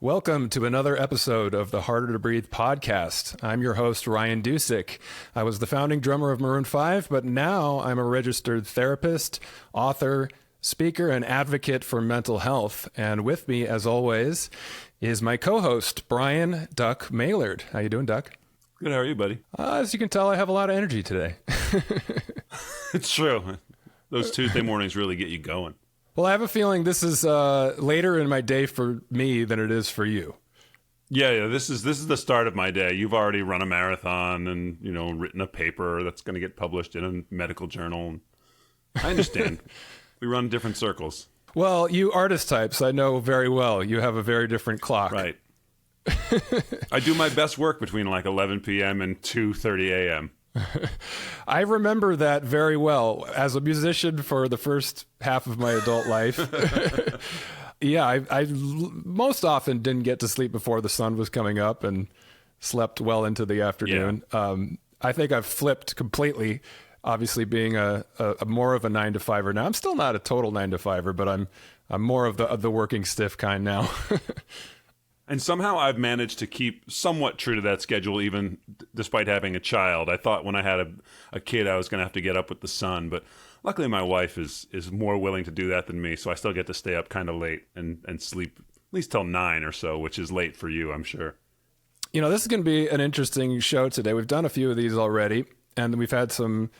Welcome to another episode of the Harder to Breathe podcast. I'm your host, Ryan Dusick. I was the founding drummer of Maroon 5, but now I'm a registered therapist, author, speaker, and advocate for mental health. And with me, as always, is my co-host, Brian Duck Maillard. How you doing, Duck? Good. How are you, buddy? As you can tell, I have a lot of energy today. It's true. Those Tuesday mornings really get you going. Well, I have a feeling this is later in my day for me than it is for you. Yeah. This is the start of my day. You've already run a marathon and written a paper that's going to get published in a medical journal. I understand. We run different circles. Well, you artist types, I know very well. You have a very different clock. Right. I do my best work between like 11 p.m. and 2:30 a.m. I remember that very well. As a musician for the first half of my adult life, yeah, I most often didn't get to sleep before the sun was coming up and slept well into the afternoon. Yeah. I think I've flipped completely, obviously being a more of a 9-to-5er now. I'm still not a total 9-to-5er, but I'm more of the working stiff kind now. And somehow I've managed to keep somewhat true to that schedule, even despite having a child. I thought when I had a kid, I was going to have to get up with the sun. But luckily, my wife is more willing to do that than me. So I still get to stay up kind of late and sleep at least till 9 or so, which is late for you, I'm sure. This is going to be an interesting show today. We've done a few of these already, and we've had some,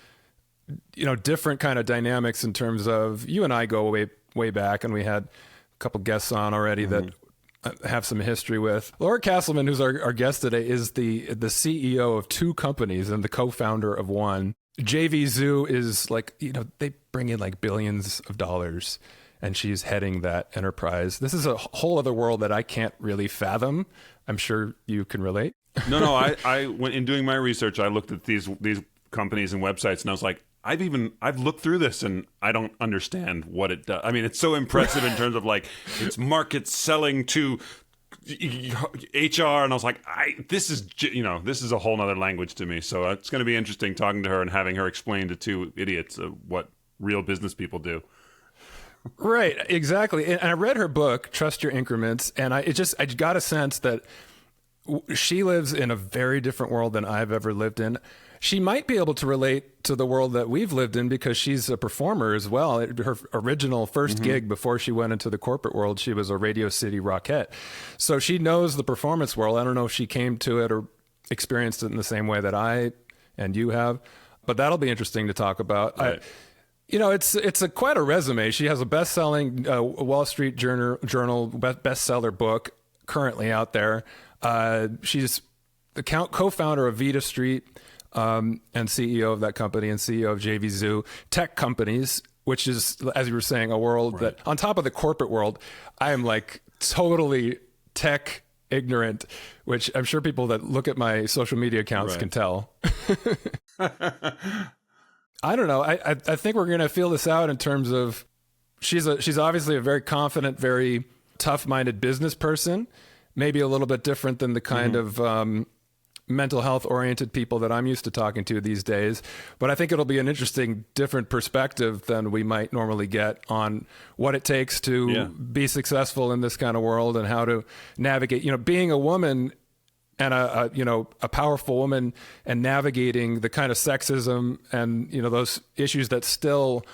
different kind of dynamics in terms of you and I go way back, and we had a couple guests on already that have some history with. Laura Casselman, who's our guest today, is the CEO of two companies and the co-founder of one. JVZoo is they bring in like billions of dollars, and she's heading that enterprise. This is a whole other world that I can't really fathom. I'm sure you can relate. No, I went in doing my research. I looked at these companies and websites, and I was like, I've looked through this and I don't understand what it does. I mean, it's so impressive in terms of like its market selling to HR, and I was like, this is a whole nother language to me. So it's going to be interesting talking to her and having her explain to two idiots what real business people do. Right, exactly. And I read her book, Trust Your Increments, and I got a sense that she lives in a very different world than I've ever lived in. She might be able to relate to the world that we've lived in because she's a performer as well. Her original first gig before she went into the corporate world, she was a Radio City Rockette. So she knows the performance world. I don't know if she came to it or experienced it in the same way that I and you have, but that'll be interesting to talk about. Right. It's quite a resume. She has a best-selling Wall Street Journal bestseller book currently out there. She's the co-founder of Vita Street, and CEO of that company and CEO of JVZoo tech companies, which is, as you were saying, a world that on top of the corporate world, I am like totally tech ignorant, which I'm sure people that look at my social media accounts can tell. I don't know. I think we're going to feel this out in terms of she's obviously a very confident, very tough-minded business person, maybe a little bit different than the kind of mental health oriented people that I'm used to talking to these days. But I think it'll be an interesting, different perspective than we might normally get on what it takes to be successful in this kind of world and how to navigate, being a woman and a powerful woman and navigating the kind of sexism and, those issues that still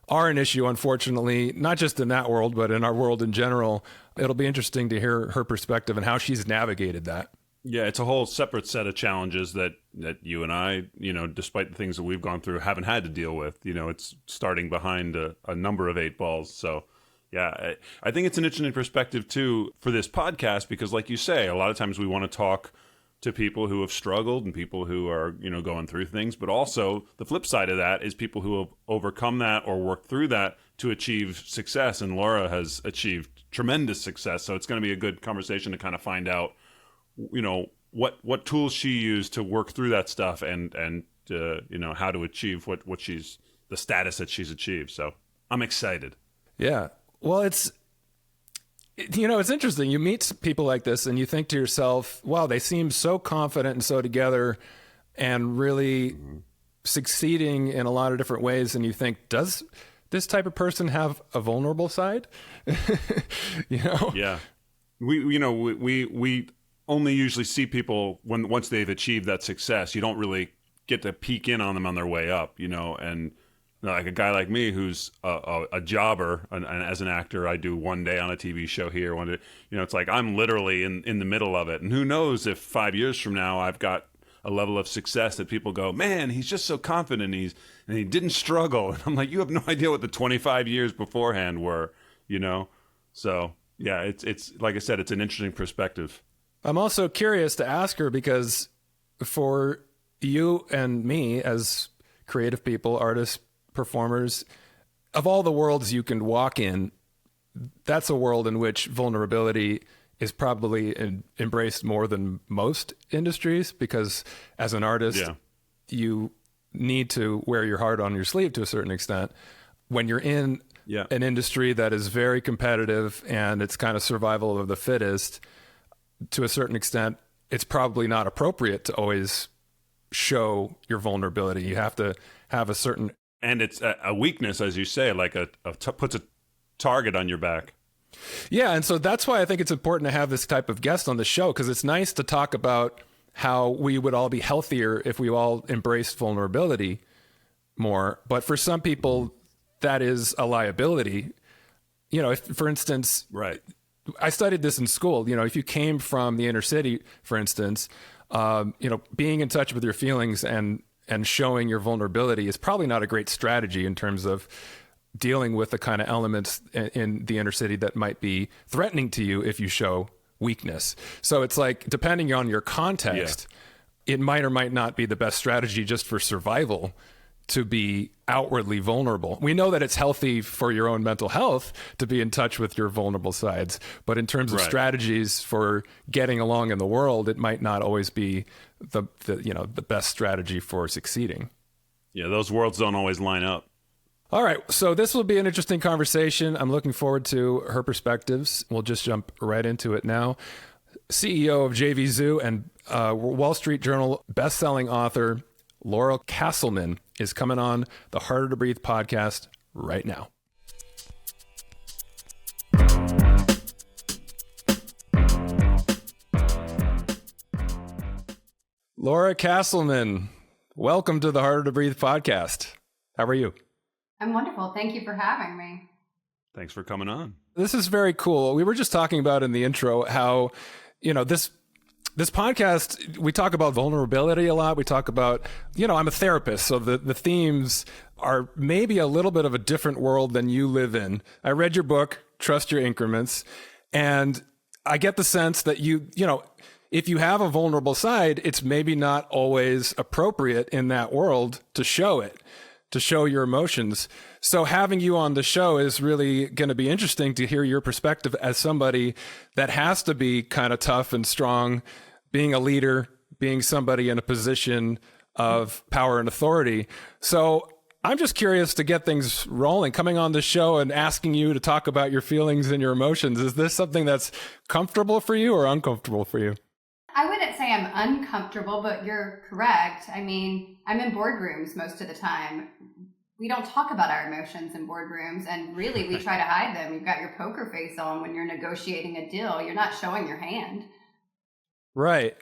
are an issue, unfortunately, not just in that world, but in our world in general. It'll be interesting to hear her perspective and how she's navigated that. Yeah, it's a whole separate set of challenges that you and I, despite the things that we've gone through, haven't had to deal with. It's starting behind a number of 8 balls. So, yeah, I think it's an interesting perspective, too, for this podcast, because like you say, a lot of times we want to talk to people who have struggled and people who are, going through things. But also the flip side of that is people who have overcome that or worked through that to achieve success. And Laura has achieved tremendous success. So it's going to be a good conversation to kind of find out what tools she used to work through that stuff and how to achieve what she's the status that she's achieved. So I'm excited. Yeah. Well, it's interesting. You meet people like this and you think to yourself, wow, they seem so confident and so together and really succeeding in a lot of different ways. And you think, does this type of person have a vulnerable side? Yeah. we only usually see people once they've achieved that success. You don't really get to peek in on them on their way up, and like a guy like me who's a jobber, and as an actor, I do one day on a TV show here, one day, it's like I'm literally in the middle of it. And who knows if 5 years from now I've got a level of success that people go, man, he's just so confident, and he didn't struggle. And I'm like, you have no idea what the 25 years beforehand were, So yeah, it's like I said, it's an interesting perspective. I'm also curious to ask her, because for you and me as creative people, artists, performers, of all the worlds you can walk in, that's a world in which vulnerability is probably embraced more than most industries, because as an artist, you need to wear your heart on your sleeve to a certain extent. When you're in an industry that is very competitive and it's kind of survival of the fittest, to a certain extent, it's probably not appropriate to always show your vulnerability. You have to have a certain... And it's a weakness, as you say, like puts a target on your back. Yeah, and so that's why I think it's important to have this type of guest on the show, because it's nice to talk about how we would all be healthier if we all embraced vulnerability more. But for some people, that is a liability. If, for instance... Right. I studied this in school. If you came from the inner city, for instance, being in touch with your feelings and showing your vulnerability is probably not a great strategy in terms of dealing with the kind of elements in the inner city that might be threatening to you if you show weakness. So it's like, depending on your context, it might or might not be the best strategy just for survival to be outwardly vulnerable. We know that it's healthy for your own mental health to be in touch with your vulnerable sides, but in terms of strategies for getting along in the world, it might not always be the best strategy for succeeding. Yeah, those worlds don't always line up. All right, so this will be an interesting conversation. I'm looking forward to her perspectives. We'll just jump right into it now. CEO of JVZoo and Wall Street Journal bestselling author Laura Casselman is coming on the Harder to Breathe podcast right now. Laura Casselman, welcome to the Harder to Breathe podcast. How are you? I'm wonderful. Thank you for having me. Thanks for coming on. This is very cool. We were just talking about in the intro how, this podcast, we talk about vulnerability a lot. We talk about, I'm a therapist, so the themes are maybe a little bit of a different world than you live in. I read your book, Trust Your Increments, and I get the sense that if you have a vulnerable side, it's maybe not always appropriate in that world to show it, to show your emotions. So having you on the show is really going to be interesting to hear your perspective as somebody that has to be kind of tough and strong, being a leader, being somebody in a position of power and authority. So I'm just curious to get things rolling, coming on the show and asking you to talk about your feelings and your emotions. Is this something that's comfortable for you or uncomfortable for you? I wouldn't say I'm uncomfortable, but you're correct. I mean, I'm in boardrooms most of the time. We don't talk about our emotions in boardrooms, and really we try to hide them. You've got your poker face on when you're negotiating a deal. You're not showing your hand. Right.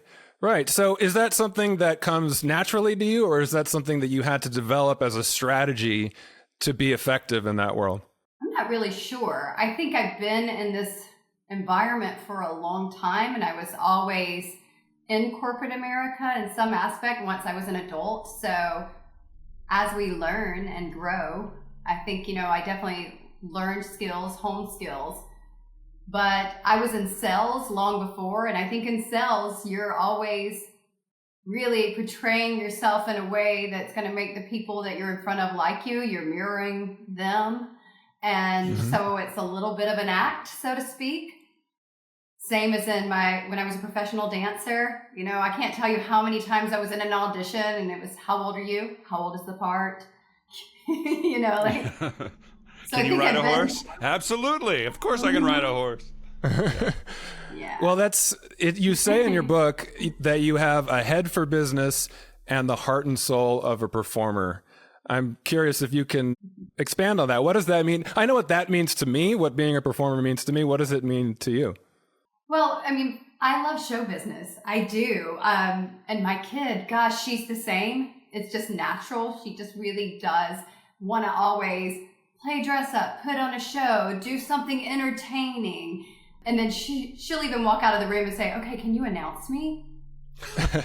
So is that something that comes naturally to you, or is that something that you had to develop as a strategy to be effective in that world? I'm not really sure. I think I've been in this environment for a long time, and I was always in corporate America in some aspect once I was an adult. So as we learn and grow, I think, I definitely learned skills, home skills. But I was in sales long before, and I think in sales, you're always really portraying yourself in a way that's going to make the people that you're in front of like you. You're mirroring them. And so it's a little bit of an act, so to speak. Same as when I was a professional dancer. I can't tell you how many times I was in an audition and it was, how old are you? How old is the part? So can you ride a horse? Absolutely. Of course I can ride a horse. Yeah. Well, that's it. You say in your book that you have a head for business and the heart and soul of a performer. I'm curious if you can expand on that. What does that mean? I know what that means to me, what being a performer means to me. What does it mean to you? Well, I mean, I love show business. I do. And my kid, gosh, she's the same. It's just natural. She just really does want to always play dress up, put on a show, do something entertaining. And then she'll even walk out of the room and say, okay, can you announce me?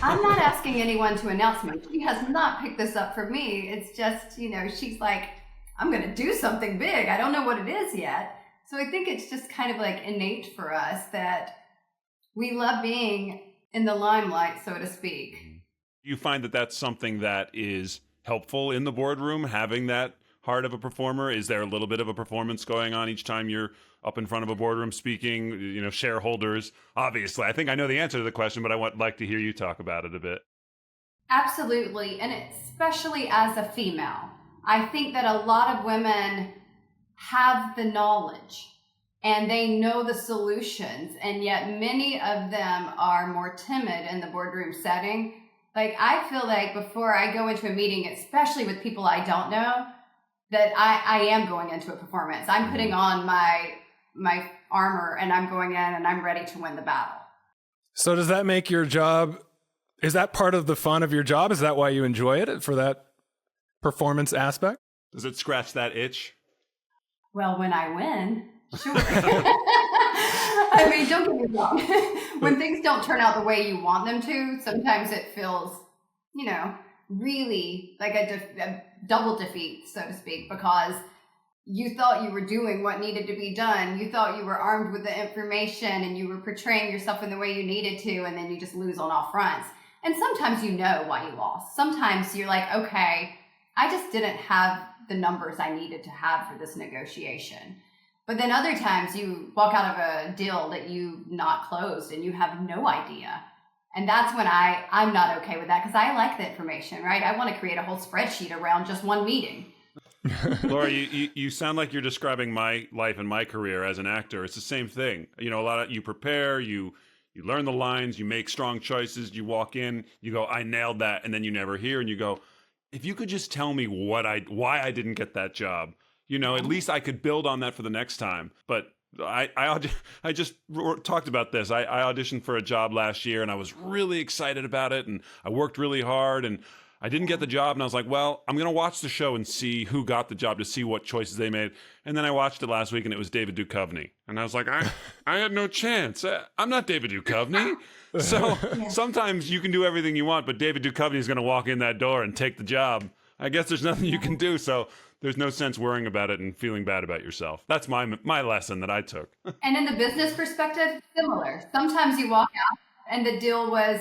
I'm not asking anyone to announce me. She has not picked this up for me. It's just, she's like, I'm going to do something big. I don't know what it is yet. So I think it's just kind of like innate for us that we love being in the limelight, so to speak. You find that that's something that is helpful in the boardroom, having that heart of a performer? Is there a little bit of a performance going on each time you're up in front of a boardroom speaking, shareholders? Obviously, I think I know the answer to the question, but I would like to hear you talk about it a bit. Absolutely. And especially as a female, I think that a lot of women have the knowledge and they know the solutions, and yet many of them are more timid in the boardroom setting. Like, I feel like before I go into a meeting, especially with people I don't know, that I am going into a performance. I'm putting on my armor and I'm going in and I'm ready to win the battle. So does that make your job, is that part of the fun of your job? Is that why you enjoy it, for that performance aspect? Does it scratch that itch? Well, when I win, sure. I mean, don't get me wrong. When things don't turn out the way you want them to, sometimes it feels, really like a double defeat, so to speak, because you thought you were doing what needed to be done. You thought you were armed with the information and you were portraying yourself in the way you needed to, and then you just lose on all fronts. And sometimes you know why you lost. Sometimes you're like, okay, I just didn't have the numbers I needed to have for this negotiation. But then other times you walk out of a deal that you've not closed and you have no idea. And that's when I'm not okay with that, because I like the information, right? I want to create a whole spreadsheet around just one meeting. Laura, you sound like you're describing my life and my career as an actor. It's the same thing. You prepare, you learn the lines, you make strong choices, you walk in, you go, I nailed that, and then you never hear, and you go, if you could just tell me why I didn't get that job, at least I could build on that for the next time. But I just talked about this. I auditioned for a job last year and I was really excited about it and I worked really hard and I didn't get the job, and I was like, well, I'm going to watch the show and see who got the job to see what choices they made. And then I watched it last week and it was David Duchovny. And I was like, I had no chance. I'm not David Duchovny. So sometimes you can do everything you want, but David Duchovny is going to walk in that door and take the job. I guess there's nothing you can do. So there's no sense worrying about it and feeling bad about yourself. That's my lesson that I took. And in the business perspective, similar. Sometimes you walk out and the deal was,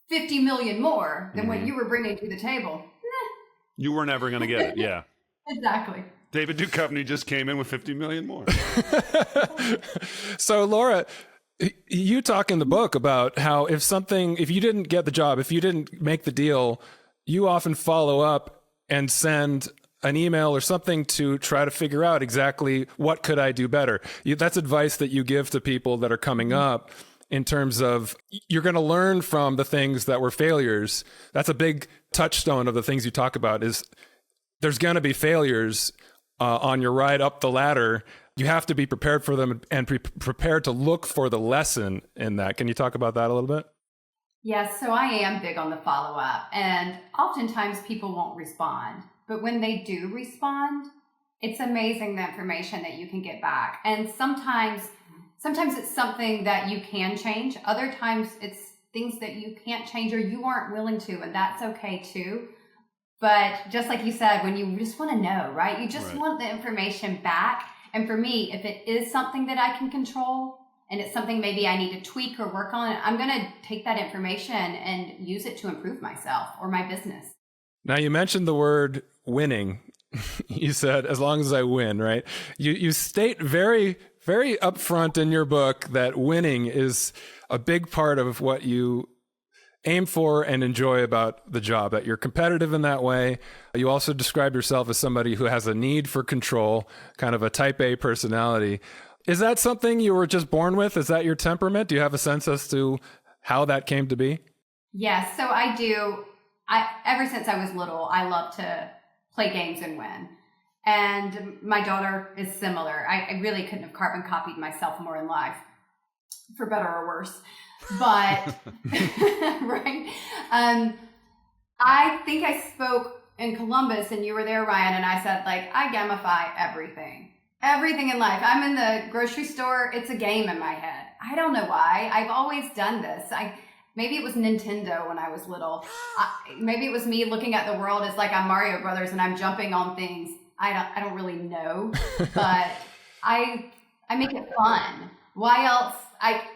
50 million more than what you were bringing to the table. You were never going to get it. Yeah. Exactly. David Duchovny just came in with 50 million more. So Laura, you talk in the book about how if you didn't get the job, if you didn't make the deal, you often follow up and send an email or something to try to figure out exactly what could I do better. That's advice that you give to people that are coming up in terms of you're going to learn from the things that were failures. That's a big touchstone of the things you talk about is there's going to be failures on your ride up the ladder. You have to be prepared for them and prepared to look for the lesson in that. Can you talk about that a little bit? Yes, so I am big on the follow-up, and oftentimes people won't respond. But when they do respond, it's amazing the information that you can get back. And sometimes it's something that you can change. Other times it's things that you can't change or you aren't willing to, and that's okay too. But just like you said, when you just want to know, right? You just want the information back. And for me, if it is something that I can control and it's something maybe I need to tweak or work on, I'm going to take that information and use it to improve myself or my business. Now, you mentioned the word winning. You said, as long as I win, right? You state very, very upfront in your book that winning is a big part of what you aim for and enjoy about the job, that you're competitive in that way. You also describe yourself as somebody who has a need for control, kind of a type A personality. Is that something you were just born with? Is that your temperament? Do you have a sense as to how that came to be? Yes, so I do. Ever since I was little, I love to play games and win. And my daughter is similar. I really couldn't have carbon copied myself more in life. for better or worse. But, right. I think I spoke in Columbus and you were there, Ryan, and I said, like, I gamify everything in life. I'm in the grocery store. It's a game in my head. I don't know why. I've always done this. Maybe it was Nintendo when I was little. Maybe it was me looking at the world as like I'm Mario Brothers and I'm jumping on things. I don't really know, but I make it fun. Why else?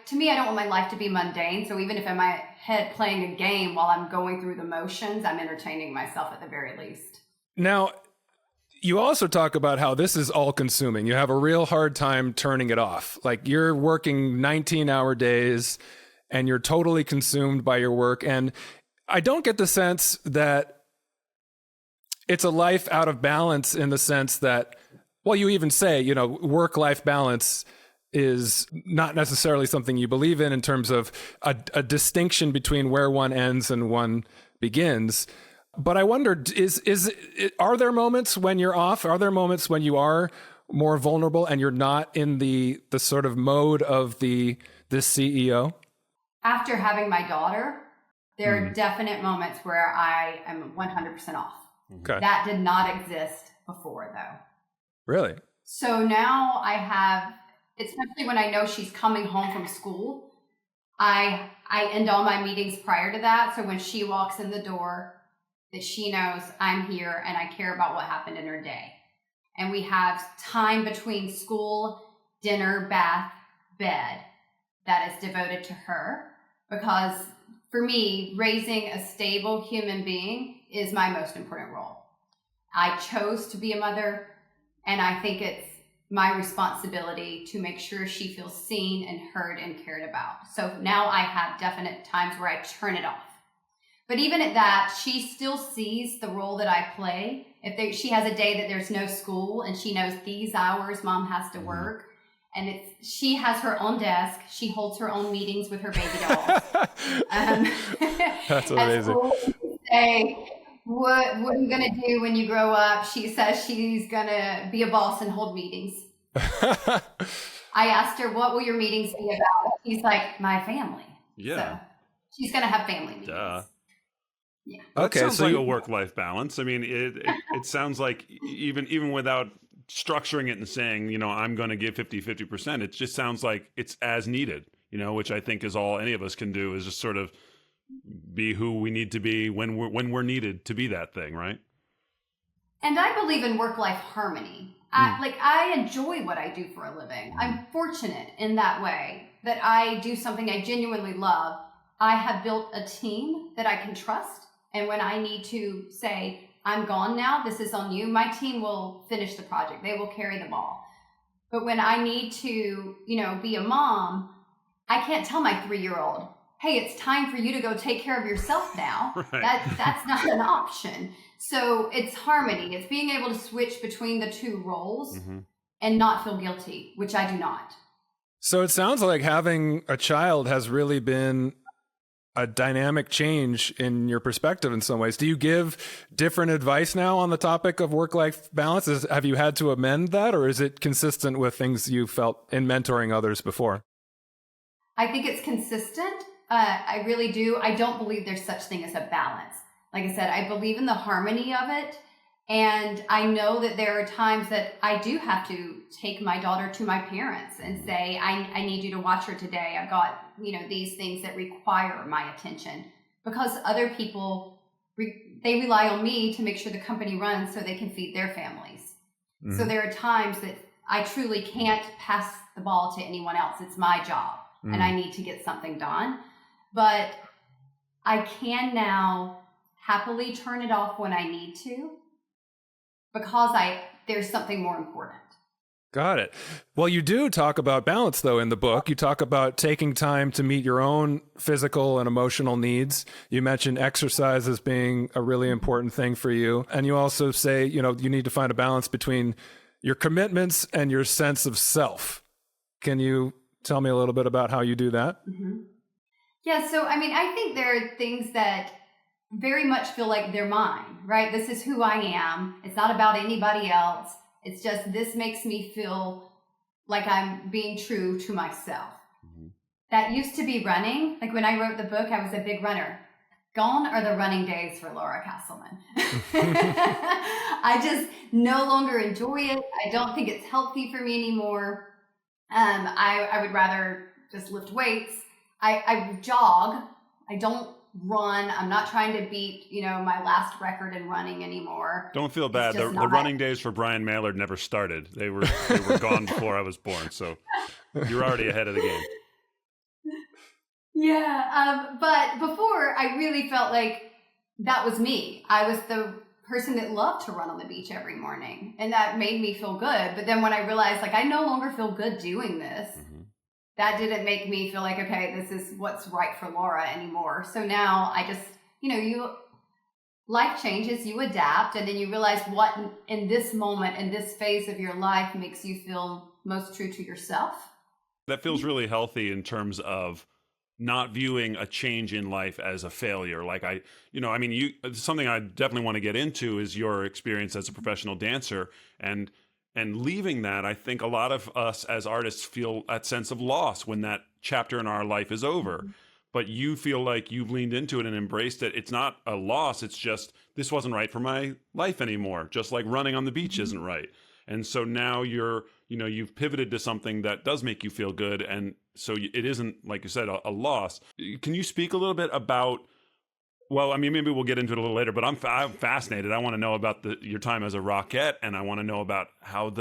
To me, I don't want my life to be mundane. So even if in my head playing a game while I'm going through the motions, I'm entertaining myself at the very least. Now, you also talk about how this is all consuming. You have a real hard time turning it off. Like you're working 19-hour days and you're totally consumed by your work. And I don't get the sense that it's a life out of balance in the sense that, well, you even say, work-life balance is not necessarily something you believe in terms of a distinction between where one ends and one begins. But I wonder, are there moments when you're off? Are there moments when you are more vulnerable and you're not in the sort of mode of this CEO? After having my daughter, there are definite moments where I am 100% off. Okay. That did not exist before, though. Really? So now I have, especially when I know she's coming home from school, I end all my meetings prior to that. So when she walks in the door, that she knows I'm here and I care about what happened in her day. And we have time between school, dinner, bath, bed that is devoted to her. Because for me, raising a stable human being is my most important role. I chose to be a mother, and I think it's my responsibility to make sure she feels seen and heard and cared about. So now I have definite times where I turn it off. But even at that, she still sees the role that I play. She has a day that there's no school and she knows these hours mom has to work, and she has her own desk. She holds her own meetings with her baby dolls. That's amazing. Say, what are you going to do when you grow up? She says she's going to be a boss and hold meetings. I asked her, what will your meetings be about? She's like, my family. Yeah. So she's going to have family meetings. Duh. Yeah. Okay, sounds like a work-life balance. I mean, it sounds like even without structuring it and saying, I'm going to give 50%, it just sounds like it's as needed, which I think is all any of us can do, is just sort of be who we need to be when we're needed to be that thing, right? And I believe in work-life harmony. I enjoy what I do for a living. I'm fortunate in that way that I do something I genuinely love. I have built a team that I can trust. And when I need to say, I'm gone now, this is on you, my team will finish the project. They will carry the ball. But when I need to, be a mom, I can't tell my 3-year-old, hey, it's time for you to go take care of yourself now. Right. That's not an option. So it's harmony. It's being able to switch between the two roles and not feel guilty, which I do not. So it sounds like having a child has really been a dynamic change in your perspective in some ways. Do you give different advice now on the topic of work-life balance? Have you had to amend that, or is it consistent with things you felt in mentoring others before? I think it's consistent. I really do. I don't believe there's such thing as a balance. Like I said, I believe in the harmony of it. And I know that there are times that I do have to take my daughter to my parents and say, I need you to watch her today. I've got, these things that require my attention, because other people, they rely on me to make sure the company runs so they can feed their families. So there are times that I truly can't pass the ball to anyone else. It's my job and I need to get something done. But I can now happily turn it off when I need to, because there's something more important. Got it. Well, you do talk about balance, though, in the book. You talk about taking time to meet your own physical and emotional needs. You mentioned exercise as being a really important thing for you. And you also say, you need to find a balance between your commitments and your sense of self. Can you tell me a little bit about how you do that? Yeah. So, I think there are things that very much feel like they're mine, right? This is who I am. It's not about anybody else. It's just, this makes me feel like I'm being true to myself. that used to be running. Like when I wrote the book, I was a big runner. Gone are the running days for Laura Casselman. I just no longer enjoy it. I don't think it's healthy for me anymore. I would rather just lift weights. I jog. I don't run. I'm not trying to beat, my last record in running anymore. Don't feel bad. The running days for Brian Maillard never started. They were gone before I was born. So you're already ahead of the game. Yeah. But before, I really felt like that was me. I was the person that loved to run on the beach every morning, and that made me feel good. But then when I realized, like, I no longer feel good doing this, that didn't make me feel like, okay, this is what's right for Laura anymore. So now I just, life changes, you adapt, and then you realize what in this moment, in this phase of your life makes you feel most true to yourself. That feels really healthy in terms of not viewing a change in life as a failure. Like something I definitely want to get into is your experience as a professional dancer, and leaving that. I think a lot of us as artists feel that sense of loss when that chapter in our life is over. But you feel like you've leaned into it and embraced it. It's not a loss. It's just, this wasn't right for my life anymore. Just like running on the beach isn't right. And so now you've pivoted to something that does make you feel good. And so it isn't, like you said, a loss. Can you speak a little bit about, well, I mean, maybe we'll get into it a little later, but I'm fascinated. I want to know about your time as a Rockette, and I want to know about how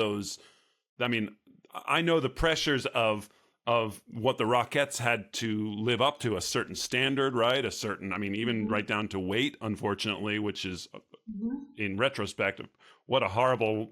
I know the pressures of what the Rockettes had to live up to, a certain standard, right? Even right down to weight, unfortunately, which is, in retrospect, what a horrible,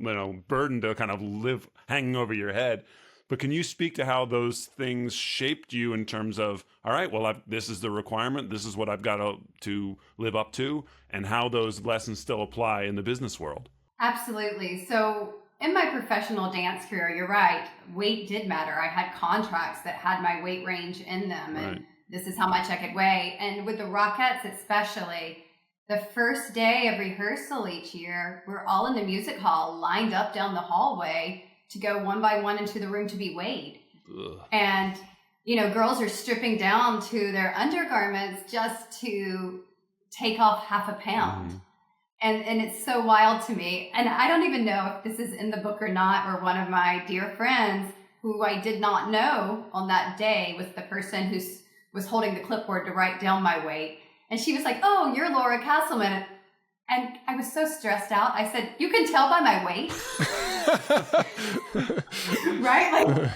burden to kind of live hanging over your head. But can you speak to how those things shaped you in terms of, all right, well, this is the requirement, this is what I've got to live up to, and how those lessons still apply in the business world? Absolutely. So in my professional dance career, you're right, weight did matter. I had contracts that had my weight range in them, and this is how much I could weigh. And with the Rockettes especially, the first day of rehearsal each year, we're all in the music hall lined up down the hallway to go one by one into the room to be weighed. Ugh. And, girls are stripping down to their undergarments just to take off half a pound. And it's so wild to me. And I don't even know if this is in the book or not, or one of my dear friends who I did not know on that day was the person who was holding the clipboard to write down my weight. And she was like, "Oh, you're Laura Casselman." And I was so stressed out. I said, "You can tell by my weight." Right? Like,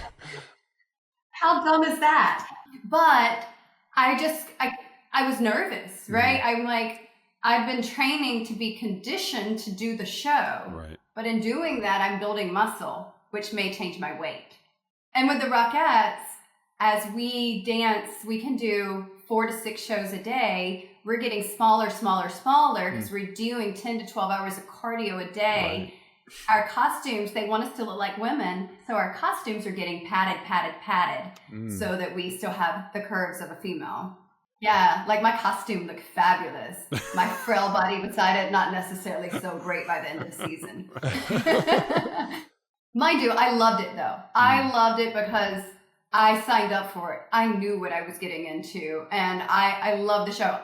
how dumb is that? But I was nervous, right? I'm like, I've been training to be conditioned to do the show. Right. But in doing that, I'm building muscle, which may change my weight. And with the Rockettes, as we dance, we can do 4 to 6 shows a day. We're getting smaller because we're doing 10 to 12 hours of cardio a day. Right. Our costumes, they want us to look like women. So our costumes are getting padded so that we still have the curves of a female. Yeah, like my costume looked fabulous. My frail body beside it, not necessarily so great by the end of the season. Mind you, I loved it though. I loved it because I signed up for it. I knew what I was getting into, and I love the show.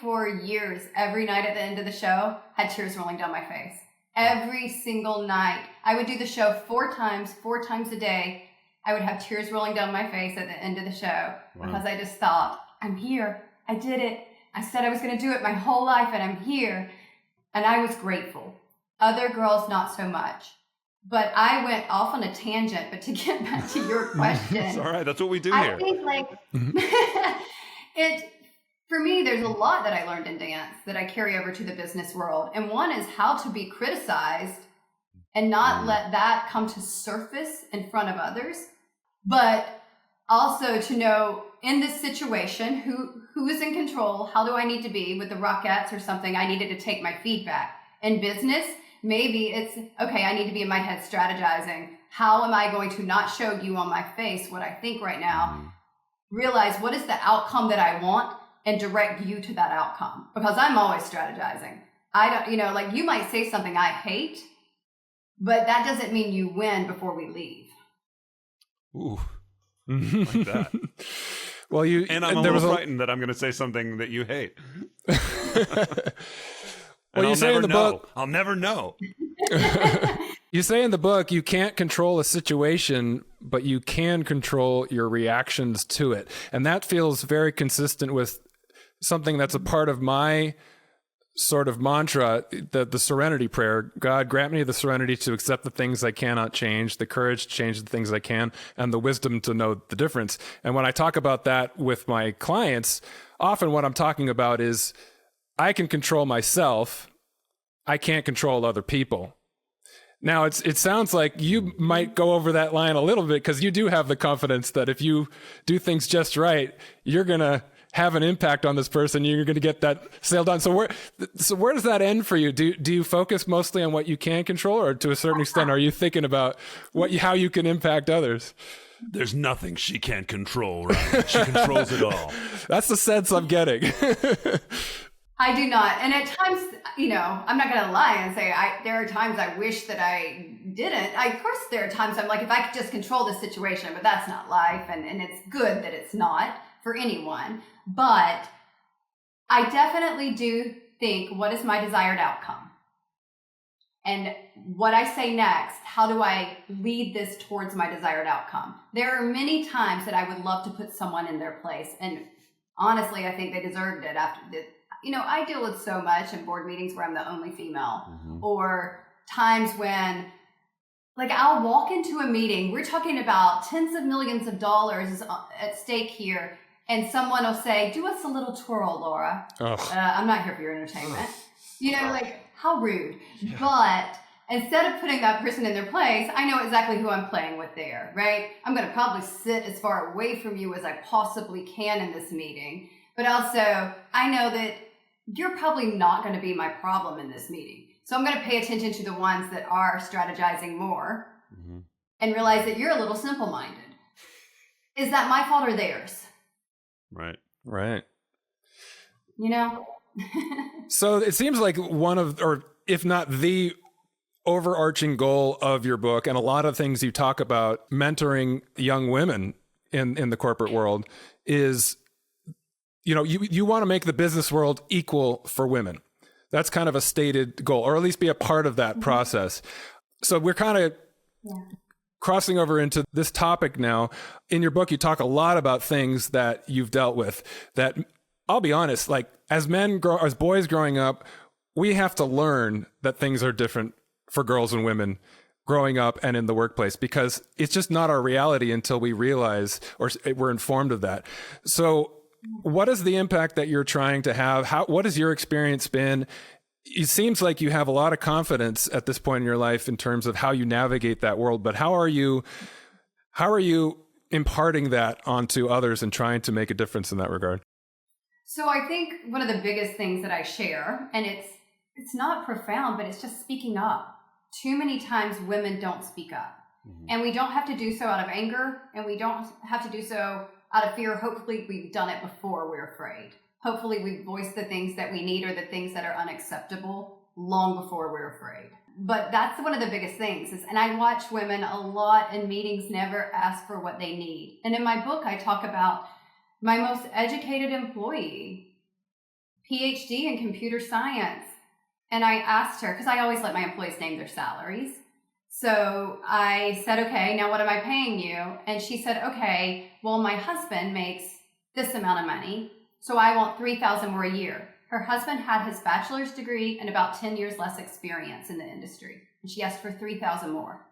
For years, every night at the end of the show, had tears rolling down my face. Every single night. I would do the show 4 times a day. I would have tears rolling down my face at the end of the show because I just thought, I'm here. I did it. I said I was going to do it my whole life, and I'm here. And I was grateful. Other girls, not so much. But I went off on a tangent. But to get back to your question. It's all right. That's what we do here. I think for me, there's a lot that I learned in dance that I carry over to the business world. And one is how to be criticized and not let that come to surface in front of others. But also to know in this situation, who is in control? How do I need to be with the Rockettes or something? I needed to take my feedback. In business, maybe it's, okay, I need to be in my head strategizing. How am I going to not show you on my face what I think right now? Realize what is the outcome that I want and direct you to that outcome. Because I'm always strategizing. I don't, like you might say something I hate, but that doesn't mean you win before we leave. Ooh, like that. Well, and I'm a little frightened that I'm going to say something that you hate. Well, you say in the book, I'll never know. You say in the book, you can't control a situation, but you can control your reactions to it. And that feels very consistent with something that's a part of my sort of mantra, the serenity prayer. God, grant me the serenity to accept the things I cannot change, the courage to change the things I can, and the wisdom to know the difference. And when I talk about that with my clients, often what I'm talking about is I can control myself. I can't control other people. Now, it sounds like you might go over that line a little bit because you do have the confidence that if you do things just right, you're going to have an impact on this person. You're going to get that sale done. So where does that end for you? Do you focus mostly on what you can control, or to a certain extent, are you thinking about how you can impact others? There's nothing she can't control, right? She controls it all. That's the sense I'm getting. I do not. And at times, I'm not going to lie and say there are times I wish that I didn't. Of course, there are times I'm like, if I could just control the situation, but that's not life. And it's good that it's not for anyone. But I definitely do think, what is my desired outcome? And what I say next, how do I lead this towards my desired outcome? There are many times that I would love to put someone in their place. And honestly, I think they deserved it after the. I deal with so much in board meetings where I'm the only female, or times when, like, I'll walk into a meeting, we're talking about tens of millions of dollars at stake here, and someone will say, do us a little twirl, Laura. I'm not here for your entertainment. Like, how rude. Yeah. But instead of putting that person in their place, I know exactly who I'm playing with there, right? I'm going to probably sit as far away from you as I possibly can in this meeting. But also, I know that you're probably not going to be my problem in this meeting. So I'm going to pay attention to the ones that are strategizing more and realize that you're a little simple-minded. Is that my fault or theirs? Right. So it seems like one of, or if not the overarching goal of your book, and a lot of things you talk about mentoring young women in the corporate world, is you want to make the business world equal for women. That's kind of a stated goal, or at least be a part of that process. So we're kind of crossing over into this topic now. In your book, you talk a lot about things that you've dealt with that, I'll be honest, like as boys growing up, we have to learn that things are different for girls and women growing up and in the workplace, because it's just not our reality until we realize or we're informed of that. So what is the impact that you're trying to have? What has your experience been? It seems like you have a lot of confidence at this point in your life in terms of how you navigate that world, but how are you imparting that onto others and trying to make a difference in that regard? So I think one of the biggest things that I share, and it's not profound, but it's just speaking up. Too many times women don't speak up. And we don't have to do so out of anger, and we don't have to do so out of fear. Hopefully we've done it before we're afraid. Hopefully we've voiced the things that we need or the things that are unacceptable long before we're afraid. But that's one of the biggest things and I watch women a lot in meetings never ask for what they need. And in my book, I talk about my most educated employee, PhD in computer science. And I asked her, because I always let my employees name their salaries. So I said, okay, now what am I paying you? And she said, okay, well, my husband makes this amount of money, so I want $3,000 more a year. Her husband had his bachelor's degree and about 10 years less experience in the industry. And she asked for $3,000 more.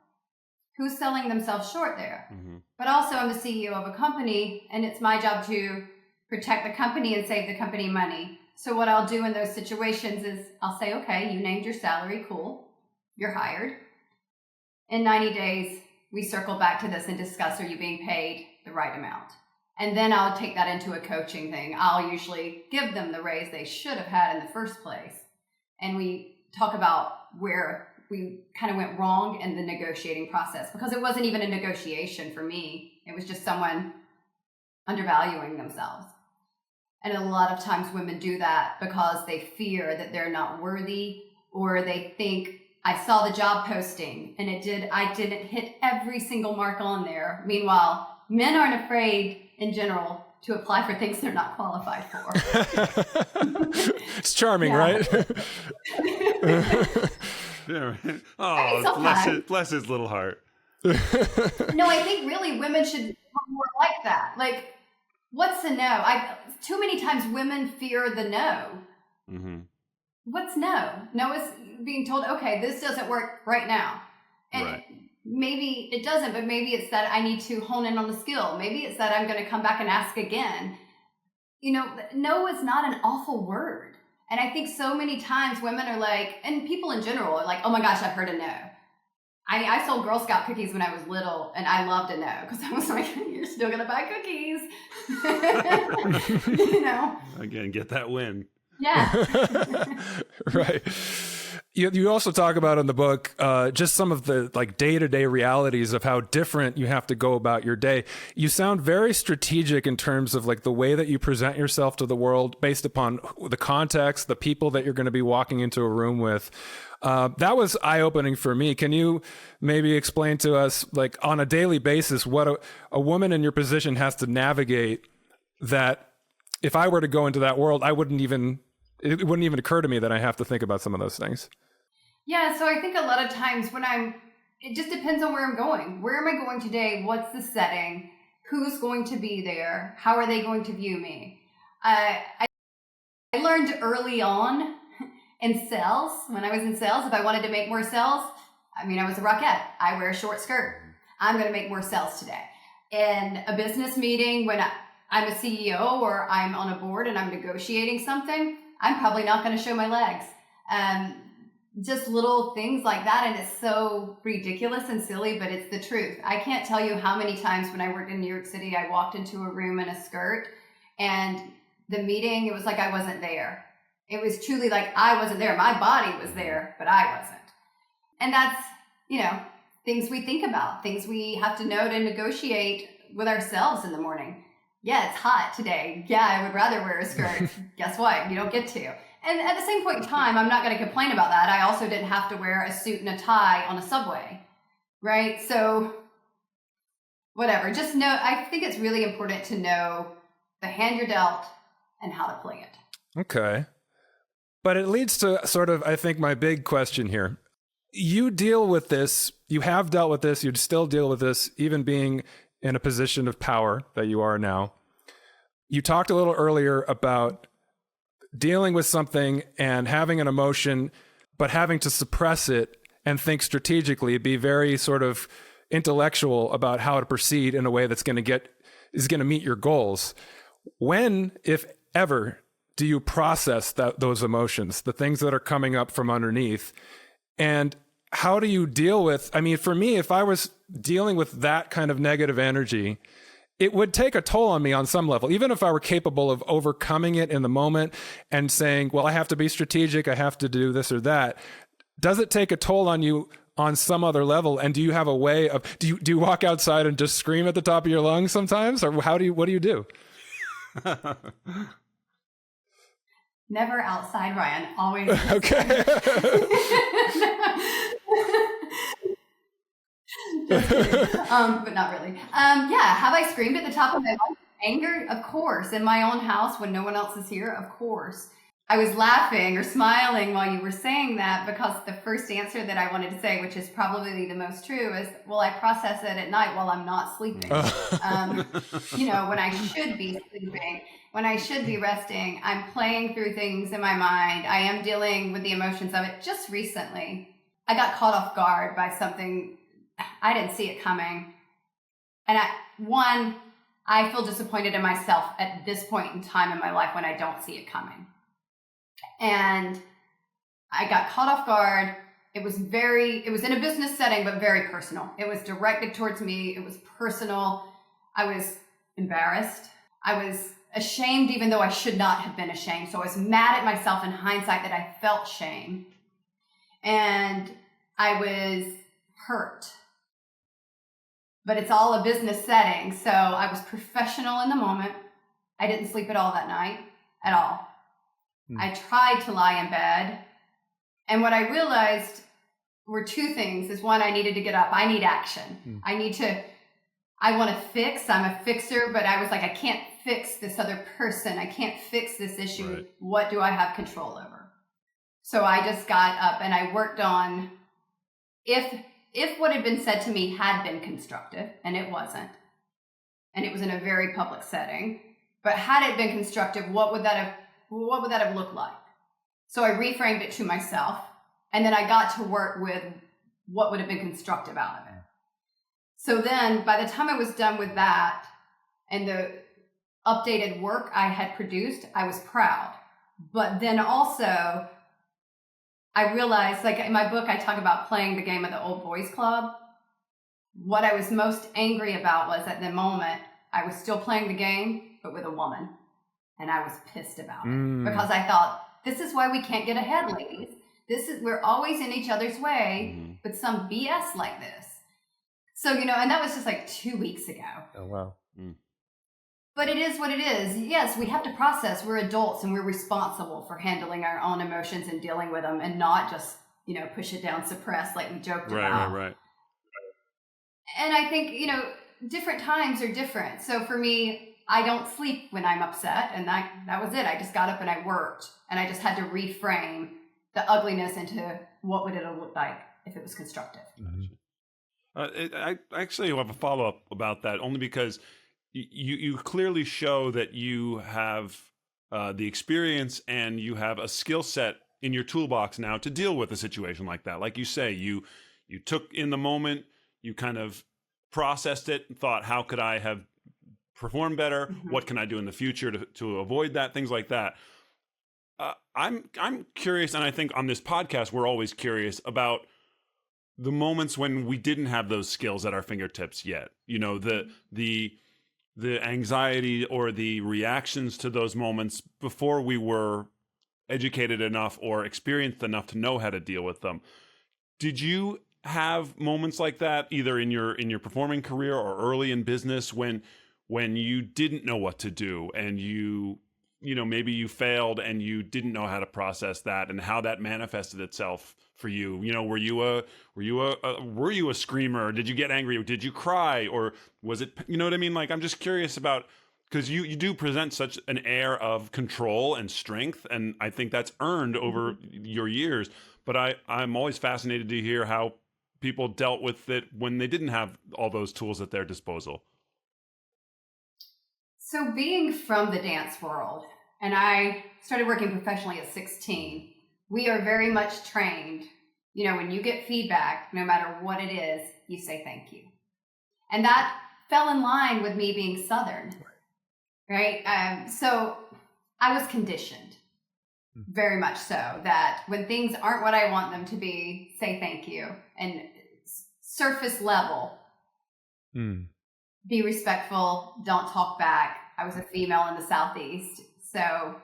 Who's selling themselves short there? But also I'm the CEO of a company, and it's my job to protect the company and save the company money. So what I'll do in those situations is I'll say, okay, you named your salary, cool, you're hired. In 90 days, we circle back to this and discuss, are you being paid the right amount? And then I'll take that into a coaching thing. I'll usually give them the raise they should have had in the first place. And we talk about where we kind of went wrong in the negotiating process, because it wasn't even a negotiation for me. It was just someone undervaluing themselves. And a lot of times women do that because they fear that they're not worthy, or they think, I saw the job posting and I didn't hit every single mark on there. Meanwhile, men aren't afraid in general to apply for things they're not qualified for. It's charming, right? Yeah, right. Oh, bless his little heart. No, I think really women should become more like that. Like, what's a no? Too many times women fear the no. Mm-hmm. What's no? No is being told, okay, this doesn't work right now. And right. Maybe it doesn't, but maybe it's that I need to hone in on the skill. Maybe it's that I'm going to come back and ask again. You know, no is not an awful word. And I think so many times women are like, and people in general are like, oh my gosh, I've heard a no. I sold Girl Scout cookies when I was little, and I loved a no because I was like, you're still going to buy cookies. You know? Again, get that win. Yeah. Right. You also talk about in the book just some of the like day-to-day realities of how different you have to go about your day. You sound very strategic in terms of like the way that you present yourself to the world based upon the context, the people that you're going to be walking into a room with. That was eye-opening for me. Can you maybe explain to us, like on a daily basis, what a woman in your position has to navigate that if I were to go into that world, it wouldn't even occur to me that I have to think about some of those things. Yeah, so I think a lot of times it just depends on where I'm going. Where am I going today? What's the setting? Who's going to be there? How are they going to view me? I learned early on in sales, when I was in sales, if I wanted to make more sales, I was a Rockette. I wear a short skirt. I'm going to make more sales today. In a business meeting, when I'm a CEO or I'm on a board and I'm negotiating something, I'm probably not going to show my legs. Just little things like that. And it's so ridiculous and silly, but it's the truth. I can't tell you how many times when I worked in New York City, I walked into a room in a skirt and the meeting, it was like I wasn't there. It was truly like I wasn't there. My body was there, but I wasn't. And that's, things we think about, things we have to know to negotiate with ourselves in the morning. Yeah, it's hot today. Yeah, I would rather wear a skirt. Guess what? You don't get to. And at the same point in time, I'm not going to complain about that. I also didn't have to wear a suit and a tie on a subway, right? So whatever, just know, I think it's really important to know the hand you're dealt and how to play it. Okay. But it leads to sort of, I think, my big question here. You deal with this, you have dealt with this, you'd still deal with this, even being in a position of power that you are now. You talked a little earlier about dealing with something and having an emotion, but having to suppress it and think strategically, be very sort of intellectual about how to proceed in a way that's going to meet your goals. When, if ever, do you process those emotions, the things that are coming up from underneath? And how do you deal with, for me, if I was dealing with that kind of negative energy, it would take a toll on me on some level, even if I were capable of overcoming it in the moment and saying, well, I have to be strategic, I have to do this or that. Does it take a toll on you on some other level? And do you have a way of, do you walk outside and just scream at the top of your lungs sometimes? Or what do you do? Never outside, Ryan. Always. Okay. Just kidding. But not really. Yeah. Have I screamed at the top of my lungs? Anger? Of course. In my own house when no one else is here? Of course. I was laughing or smiling while you were saying that because the first answer that I wanted to say, which is probably the most true, is, well, I process it at night while I'm not sleeping. When I should be sleeping, when I should be resting, I'm playing through things in my mind. I am dealing with the emotions of it. Just recently, I got caught off guard by something. I didn't see it coming. And I feel disappointed in myself at this point in time in my life when I don't see it coming. And I got caught off guard. It was in a business setting, but very personal. It was directed towards me. It was personal. I was embarrassed. I was ashamed, even though I should not have been ashamed. So I was mad at myself in hindsight that I felt shame. And I was hurt. But it's all a business setting. So I was professional in the moment. I didn't sleep at all that night, at all. I tried to lie in bed. And what I realized were two things. Is one, I needed to get up. I need action. I want to fix. I'm a fixer, but I was like, I can't fix this other person. I can't fix this issue. Right. What do I have control over? So I just got up and I worked on if what had been said to me had been constructive, and it wasn't, and it was in a very public setting, but had it been constructive, what would that have looked like? So I reframed it to myself, and then I got to work with what would have been constructive out of it. So then by the time I was done with that and the updated work I had produced, I was proud. But then also I realized, like in my book, I talk about playing the game of the old boys club. What I was most angry about was at the moment, I was still playing the game, but with a woman. And I was pissed about it because I thought, this is why we can't get ahead, ladies. We're always in each other's way with some BS like this. So, and that was just like 2 weeks ago. Oh, wow. But it is what it is. Yes, we have to process. We're adults and we're responsible for handling our own emotions and dealing with them and not just, push it down, suppress like we joked about. Right. And I think, different times are different. So for me, I don't sleep when I'm upset. And that was it. I just got up and I worked. And I just had to reframe the ugliness into what would it look like if it was constructive. I actually have a follow-up about that, only because you clearly show that you have the experience and you have a skill set in your toolbox now to deal with a situation like that. Like you say, you took in the moment, you kind of processed it and thought, how could I have performed better? What can I do in the future to avoid that? Things like that. I'm curious, and I think on this podcast we're always curious about the moments when we didn't have those skills at our fingertips yet. The anxiety or the reactions to those moments before we were educated enough or experienced enough to know how to deal with them. Did you have moments like that either in your performing career or early in business when you didn't know what to do and maybe you failed and you didn't know how to process that and how that manifested itself for you? Were you a screamer? Did you get angry? Did you cry? Or was it, you know what I mean? Like, I'm just curious about, because you do present such an air of control and strength, and I think that's earned over your years. But I'm always fascinated to hear how people dealt with it when they didn't have all those tools at their disposal. So being from the dance world, and I started working professionally at 16, we are very much trained, when you get feedback, no matter what it is, you say thank you. And that fell in line with me being Southern, right? So I was conditioned, very much so, that when things aren't what I want them to be, say thank you. And surface level, be respectful, don't talk back. I was a female in the Southeast, so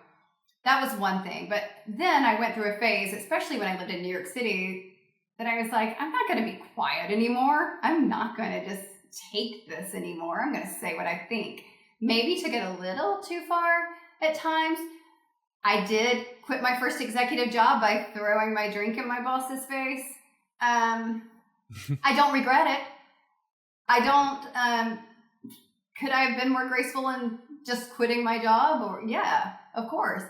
that was one thing. But then I went through a phase, especially when I lived in New York City, that I was like, I'm not going to be quiet anymore. I'm not going to just take this anymore. I'm going to say what I think. Maybe took it a little too far at times. I did quit my first executive job by throwing my drink in my boss's face. I don't regret it. I don't, could I have been more graceful in just quitting my job? Or yeah, of course.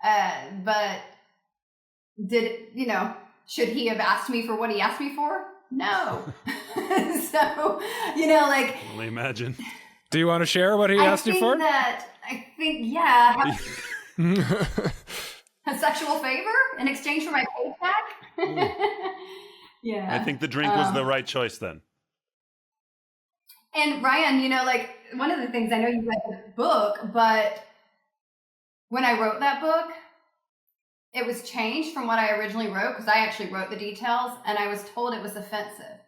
But should he have asked me for what he asked me for? No. So, Only imagine. Do you want to share what he asked you for? I think, yeah. A sexual favor in exchange for my paycheck? Yeah. I think the drink was the right choice then. And Ryan, one of the things, I know you read the book, but when I wrote that book, it was changed from what I originally wrote, because I actually wrote the details, and I was told it was offensive.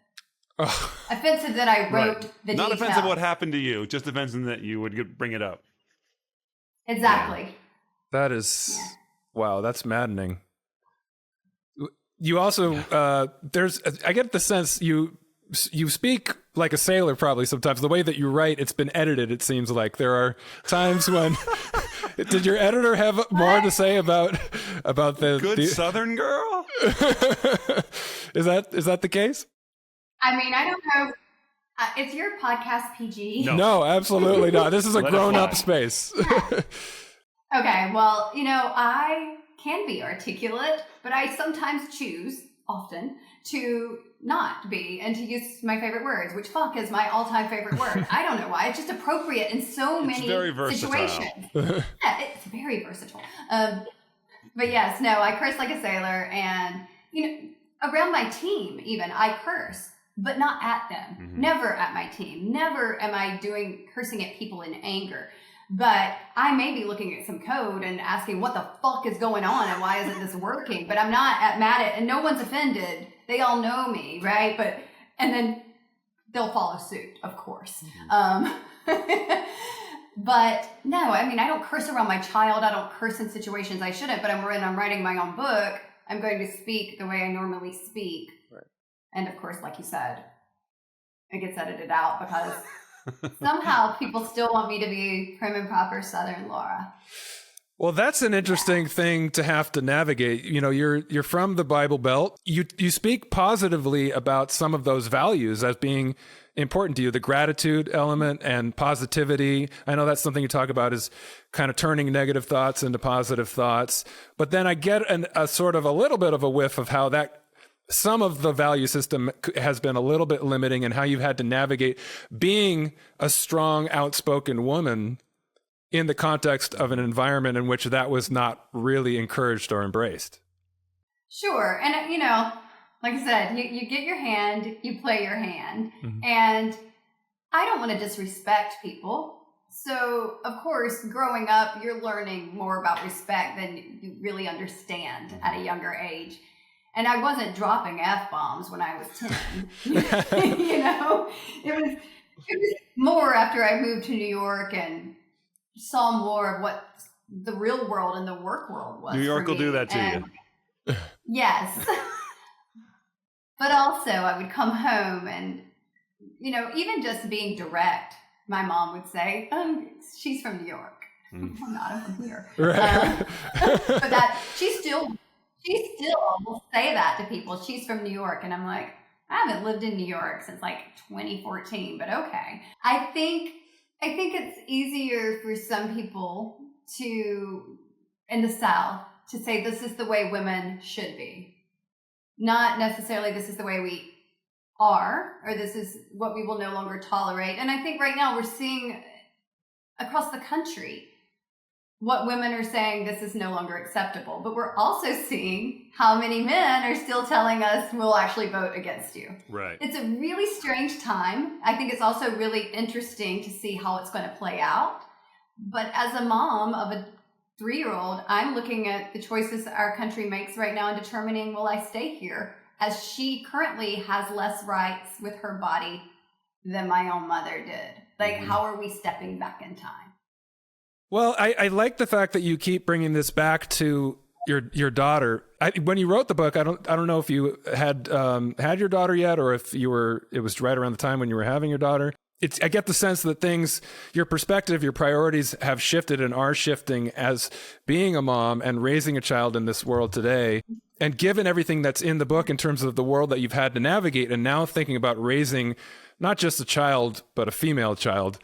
Oh. Offensive that I wrote the details. Not offensive what happened to you, just offensive that you would bring it up. Exactly. Yeah. That is, wow, that's maddening. You also, I get the sense you speak like a sailor probably sometimes. The way that you write, it's been edited, it seems like. There are times when... Did your editor have more to say about the... Good Southern girl? Is that the case? I mean, I don't know. Is your podcast PG? No, absolutely not. This is a Let it grown-up fly. space. Okay, well, I can be articulate, but I sometimes choose, often, to not be and to use my favorite words, which fuck is my all-time favorite word. I don't know why. It's just appropriate in so many very versatile. situations. Yeah, it's very versatile. But yes, no, I curse like a sailor, and, around my team even, I curse, but not at them. Mm-hmm. Never at my team. Never am I cursing at people in anger. But I may be looking at some code and asking what the fuck is going on and why isn't this working? But I'm not mad at, and no one's offended. They all know me, right? And then they'll follow suit, of course. Mm-hmm. But no, I don't curse around my child. I don't curse in situations I shouldn't. But when I'm writing my own book, I'm going to speak the way I normally speak. Right. And of course, like you said, it gets edited out because somehow people still want me to be prim and proper Southern Laura. Well, that's an interesting thing to have to navigate. You're from the Bible Belt. You speak positively about some of those values as being important to you, the gratitude element and positivity. I know that's something you talk about, is kind of turning negative thoughts into positive thoughts. But then I get a sort of a little bit of a whiff of how that some of the value system has been a little bit limiting, and how you've had to navigate being a strong, outspoken woman in the context of an environment in which that was not really encouraged or embraced. Sure. And, like I said, you get your hand, you play your hand. Mm-hmm. And I don't want to disrespect people. So, of course, growing up, you're learning more about respect than you really understand at a younger age. And I wasn't dropping F-bombs when I was 10. It was more after I moved to New York and saw more of what the real world and the work world was. New York will do that to you. Yes. But also I would come home and, even just being direct, my mom would say, she's from New York. I'm not, I'm from here. Right. But that she still will say that to people. She's from New York. And I'm like, I haven't lived in New York since like 2014, but okay. I think it's easier for some people in the South, to say this is the way women should be. Not necessarily this is the way we are, or this is what we will no longer tolerate. And I think right now we're seeing across the country what women are saying, this is no longer acceptable. But we're also seeing how many men are still telling us we'll actually vote against you. Right. It's a really strange time. I think it's also really interesting to see how it's going to play out. But as a mom of a 3-year-old, I'm looking at the choices our country makes right now and determining, will I stay here? As she currently has less rights with her body than my own mother did. Like, how are we stepping back in time? Well, I like the fact that you keep bringing this back to your daughter. When you wrote the book, I don't know if you had your daughter yet, or if it was right around the time when you were having your daughter. I get the sense that your perspective, your priorities have shifted and are shifting as being a mom and raising a child in this world today. And given everything that's in the book in terms of the world that you've had to navigate, and now thinking about raising not just a child, but a female child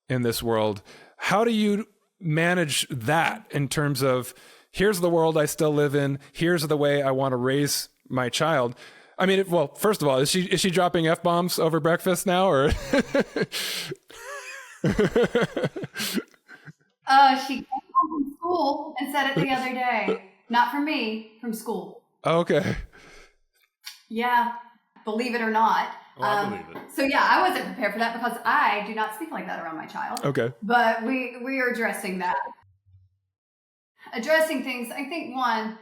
in this world, how do you manage that in terms of, here's the world I still live in, here's the way I want to raise my child? I mean, well, first of all, is she dropping F-bombs over breakfast now, or? She came home from school and said it the other day. Not from me, from school. Okay. Yeah, believe it or not. Oh, I believe it. So yeah, I wasn't prepared for that because I do not speak like that around my child. Okay. But we are addressing that. Addressing things, I think, one,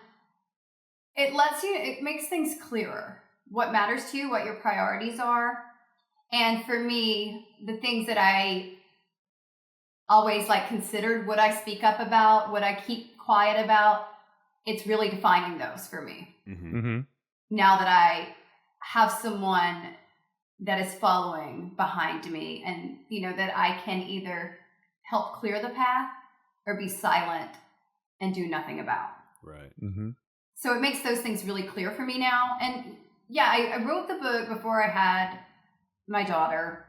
it makes things clearer. What matters to you, what your priorities are. And for me, the things that I always considered, would I speak up about, would I keep quiet about, it's really defining those for me. Mm-hmm. Mm-hmm. Now that I have someone that is following behind me, and that I can either help clear the path or be silent and do nothing about. Right. Mm-hmm. So it makes those things really clear for me now. And yeah, I wrote the book before I had my daughter.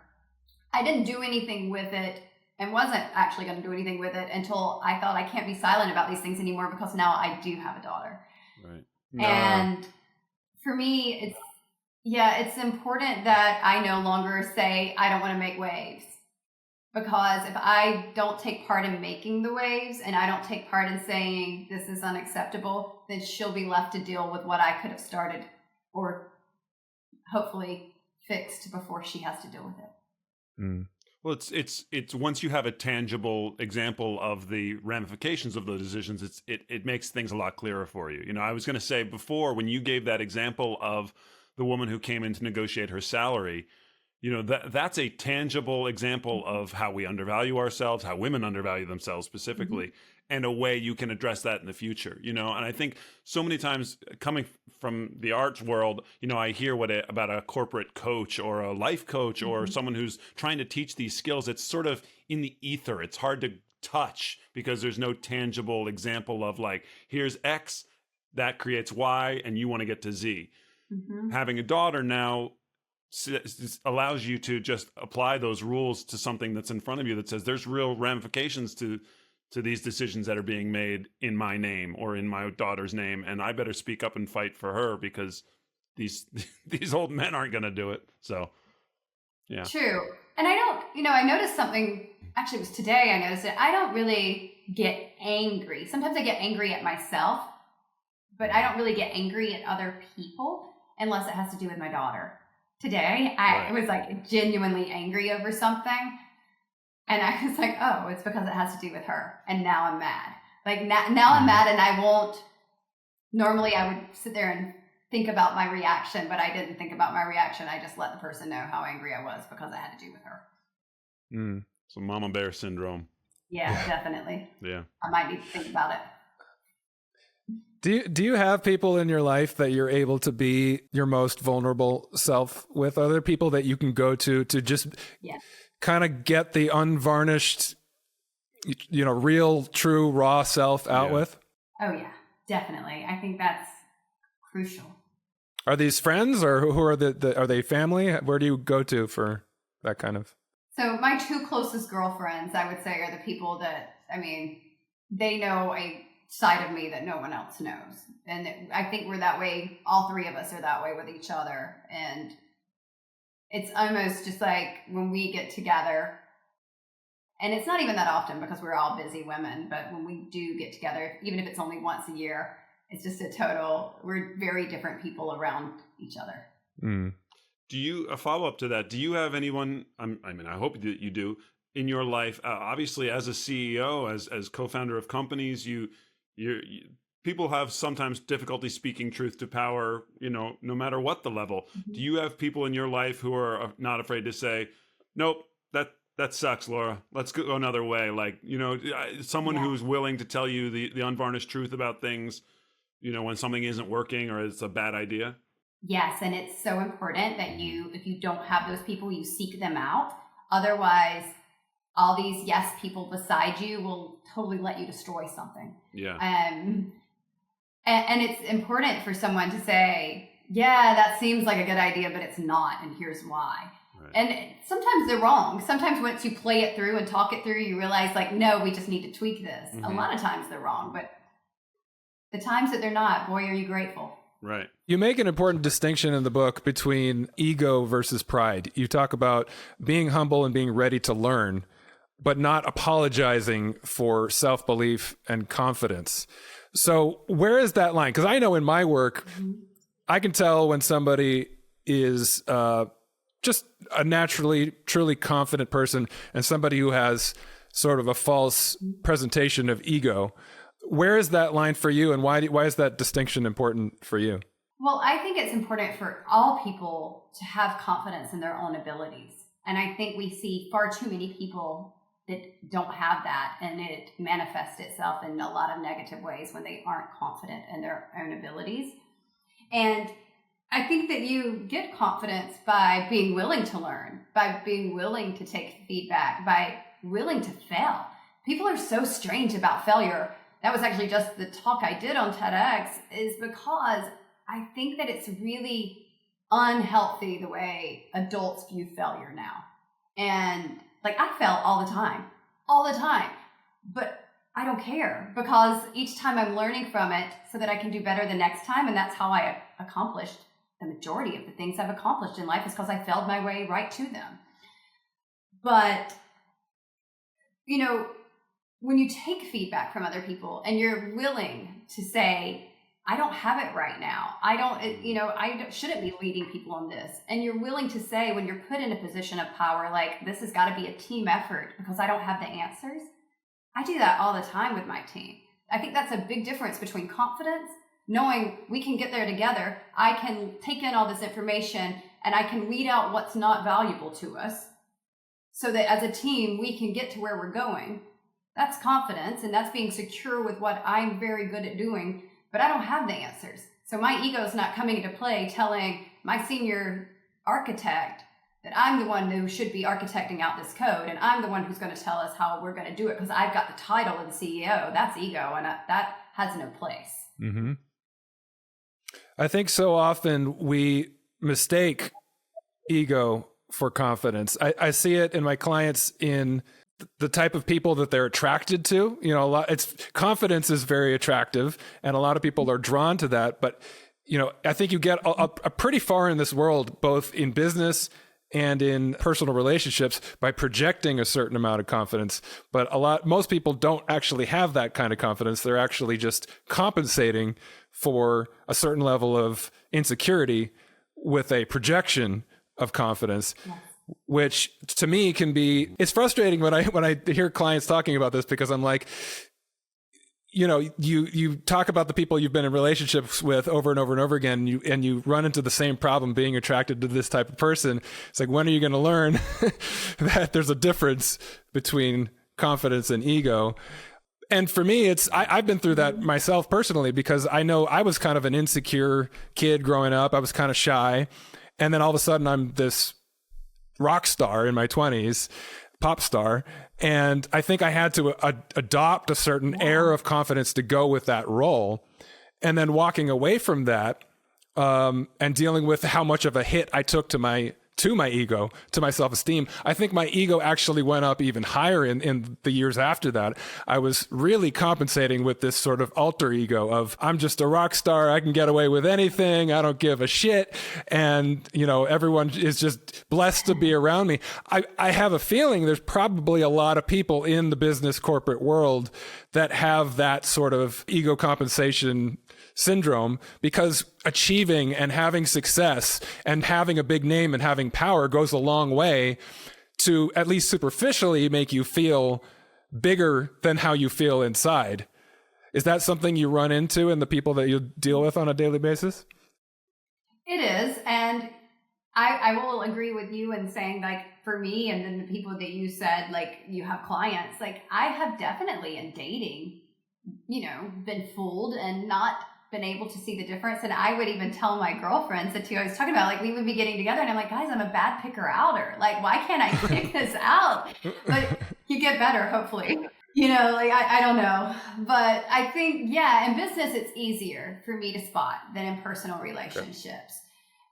I didn't do anything with it and wasn't actually going to do anything with it until I thought I can't be silent about these things anymore because now I do have a daughter. Right. And for me, it's important that I no longer say I don't want to make waves. Because if I don't take part in making the waves and I don't take part in saying this is unacceptable, then she'll be left to deal with what I could have started or hopefully fixed before she has to deal with it. Mm. Well, it's once you have a tangible example of the ramifications of those decisions, it makes things a lot clearer for you. You know, I was going to say before, when you gave that example of the woman who came in to negotiate her salary, you know, that's a tangible example of how we undervalue ourselves, how women undervalue themselves specifically, and a way you can address that in the future, you know. And I think so many times coming from the arts world, you know, I hear about a corporate coach or a life coach or someone who's trying to teach these skills. It's sort of in the ether. It's hard to touch because there's no tangible example of like, here's X, that creates Y, and you want to get to Z. Having a daughter now allows you to just apply those rules to something that's in front of you that says there's real ramifications to these decisions that are being made in my name or in my daughter's name, and I better speak up and fight for her because these old men aren't going to do it. So yeah, true. And I noticed something, actually it was today I noticed it. I don't really get angry. Sometimes I get angry at myself, but I don't really get angry at other people unless it has to do with my daughter. Today, I was like genuinely angry over something. And I was like, oh, it's because it has to do with her. And now I'm mad. Like now I'm mad and I won't, normally I would sit there and think about my reaction, but I didn't think about my reaction. I just let the person know how angry I was because it had to do with her. So mama bear syndrome. Yeah, definitely. Yeah. I might need to think about it. Do you have people in your life that you're able to be your most vulnerable self with? Are there people that you can go to just kind of get the unvarnished, you know, real, true, raw self out with? Oh yeah, definitely. I think that's crucial. Are these friends or who are are they family? Where do you go to for that kind of? So my two closest girlfriends, I would say, are the people that, I mean, they know a side of me that no one else knows. And I think we're that way. All three of us are that way with each other. And it's almost just like when we get together, and it's not even that often because we're all busy women, but when we do get together, even if it's only once a year, it's just we're very different people around each other. A follow-up to that, do you have anyone, I mean, I hope that you do, in your life, obviously as a CEO, as co-founder of companies, people have sometimes difficulty speaking truth to power, you know, no matter what the level. Do you have people in your life who are not afraid to say, nope, that sucks, Laura, let's go another way? Like, you know, someone who's willing to tell you the unvarnished truth about things, you know, when something isn't working or it's a bad idea? Yes, and it's so important that if you don't have those people, you seek them out. Otherwise, all these yes people beside you will totally let you destroy something. Yeah. And it's important for someone to say, yeah, that seems like a good idea, but it's not, and here's why. Right. And sometimes they're wrong. Sometimes once you play it through and talk it through, you realize like, no, we just need to tweak this. A lot of times they're wrong, but the times that they're not, boy, are you grateful. Right. You make an important distinction in the book between ego versus pride. You talk about being humble and being ready to learn, but not apologizing for self-belief and confidence. So where is that line? Because I know in my work, I can tell when somebody is just a naturally, truly confident person and somebody who has sort of a false presentation of ego. Where is that line for you, and why is that distinction important for you? Well, I think it's important for all people to have confidence in their own abilities. And I think we see far too many people that don't have that, and it manifests itself in a lot of negative ways when they aren't confident in their own abilities. And I think that you get confidence by being willing to learn, by being willing to take feedback, by willing to fail. People are so strange about failure. That was actually just the talk I did on TEDx, is because I think that it's really unhealthy the way adults view failure now. And like, I fail all the time, but I don't care, because each time I'm learning from it so that I can do better the next time. And that's how I accomplished the majority of the things I've accomplished in life, is because I failed my way right to them. But, you know, when you take feedback from other people and you're willing to say, I don't have it right now, I shouldn't be leading people on this. And you're willing to say, when you're put in a position of power, like, this has got to be a team effort because I don't have the answers. I do that all the time with my team. I think that's a big difference between confidence, knowing we can get there together. I can take in all this information and I can weed out what's not valuable to us so that as a team, we can get to where we're going. That's confidence, and that's being secure with what I'm very good at doing, but I don't have the answers. So my ego is not coming into play telling my senior architect that I'm the one who should be architecting out this code, and I'm the one who's going to tell us how we're going to do it because I've got the title of the CEO. That's ego, and that has no place. Mm-hmm. I think so often we mistake ego for confidence. I see it in my clients in the type of people that they're attracted to. You know, confidence is very attractive, and a lot of people are drawn to that. But, you know, I think you get a pretty far in this world, both in business and in personal relationships, by projecting a certain amount of confidence. But most people don't actually have that kind of confidence. They're actually just compensating for a certain level of insecurity with a projection of confidence. Yes. Which to me it's frustrating when I hear clients talking about this, because I'm like, you know, you talk about the people you've been in relationships with over and over and over again, and you run into the same problem being attracted to this type of person. It's like, when are you going to learn that there's a difference between confidence and ego? And for me, I've been through that myself personally, because I know I was kind of an insecure kid growing up. I was kind of shy. And then all of a sudden I'm this rock star in my 20s, pop star. And I think I had to adopt a certain air of confidence to go with that role. And then walking away from that and dealing with how much of a hit I took to my ego, to my self-esteem. I think my ego actually went up even higher in the years after that. I was really compensating with this sort of alter ego of, I'm just a rock star. I can get away with anything. I don't give a shit. And, you know, everyone is just blessed to be around me. I have a feeling there's probably a lot of people in the business corporate world that have that sort of ego compensation syndrome, because achieving and having success and having a big name and having power goes a long way to, at least superficially, make you feel bigger than how you feel inside. Is that something you run into in the people that you deal with on a daily basis? It is. And I will agree with you in saying, like, for me, and then the people that you said, like, you have clients, like, I have definitely in dating, you know, been fooled and not been able to see the difference. And I would even tell my girlfriends that I was talking about, like, we would be getting together and I'm like, guys, I'm a bad picker outer. Like, why can't I pick this out? But you get better, hopefully. You know, like, I don't know. But I think, yeah, in business, it's easier for me to spot than in personal relationships. Sure.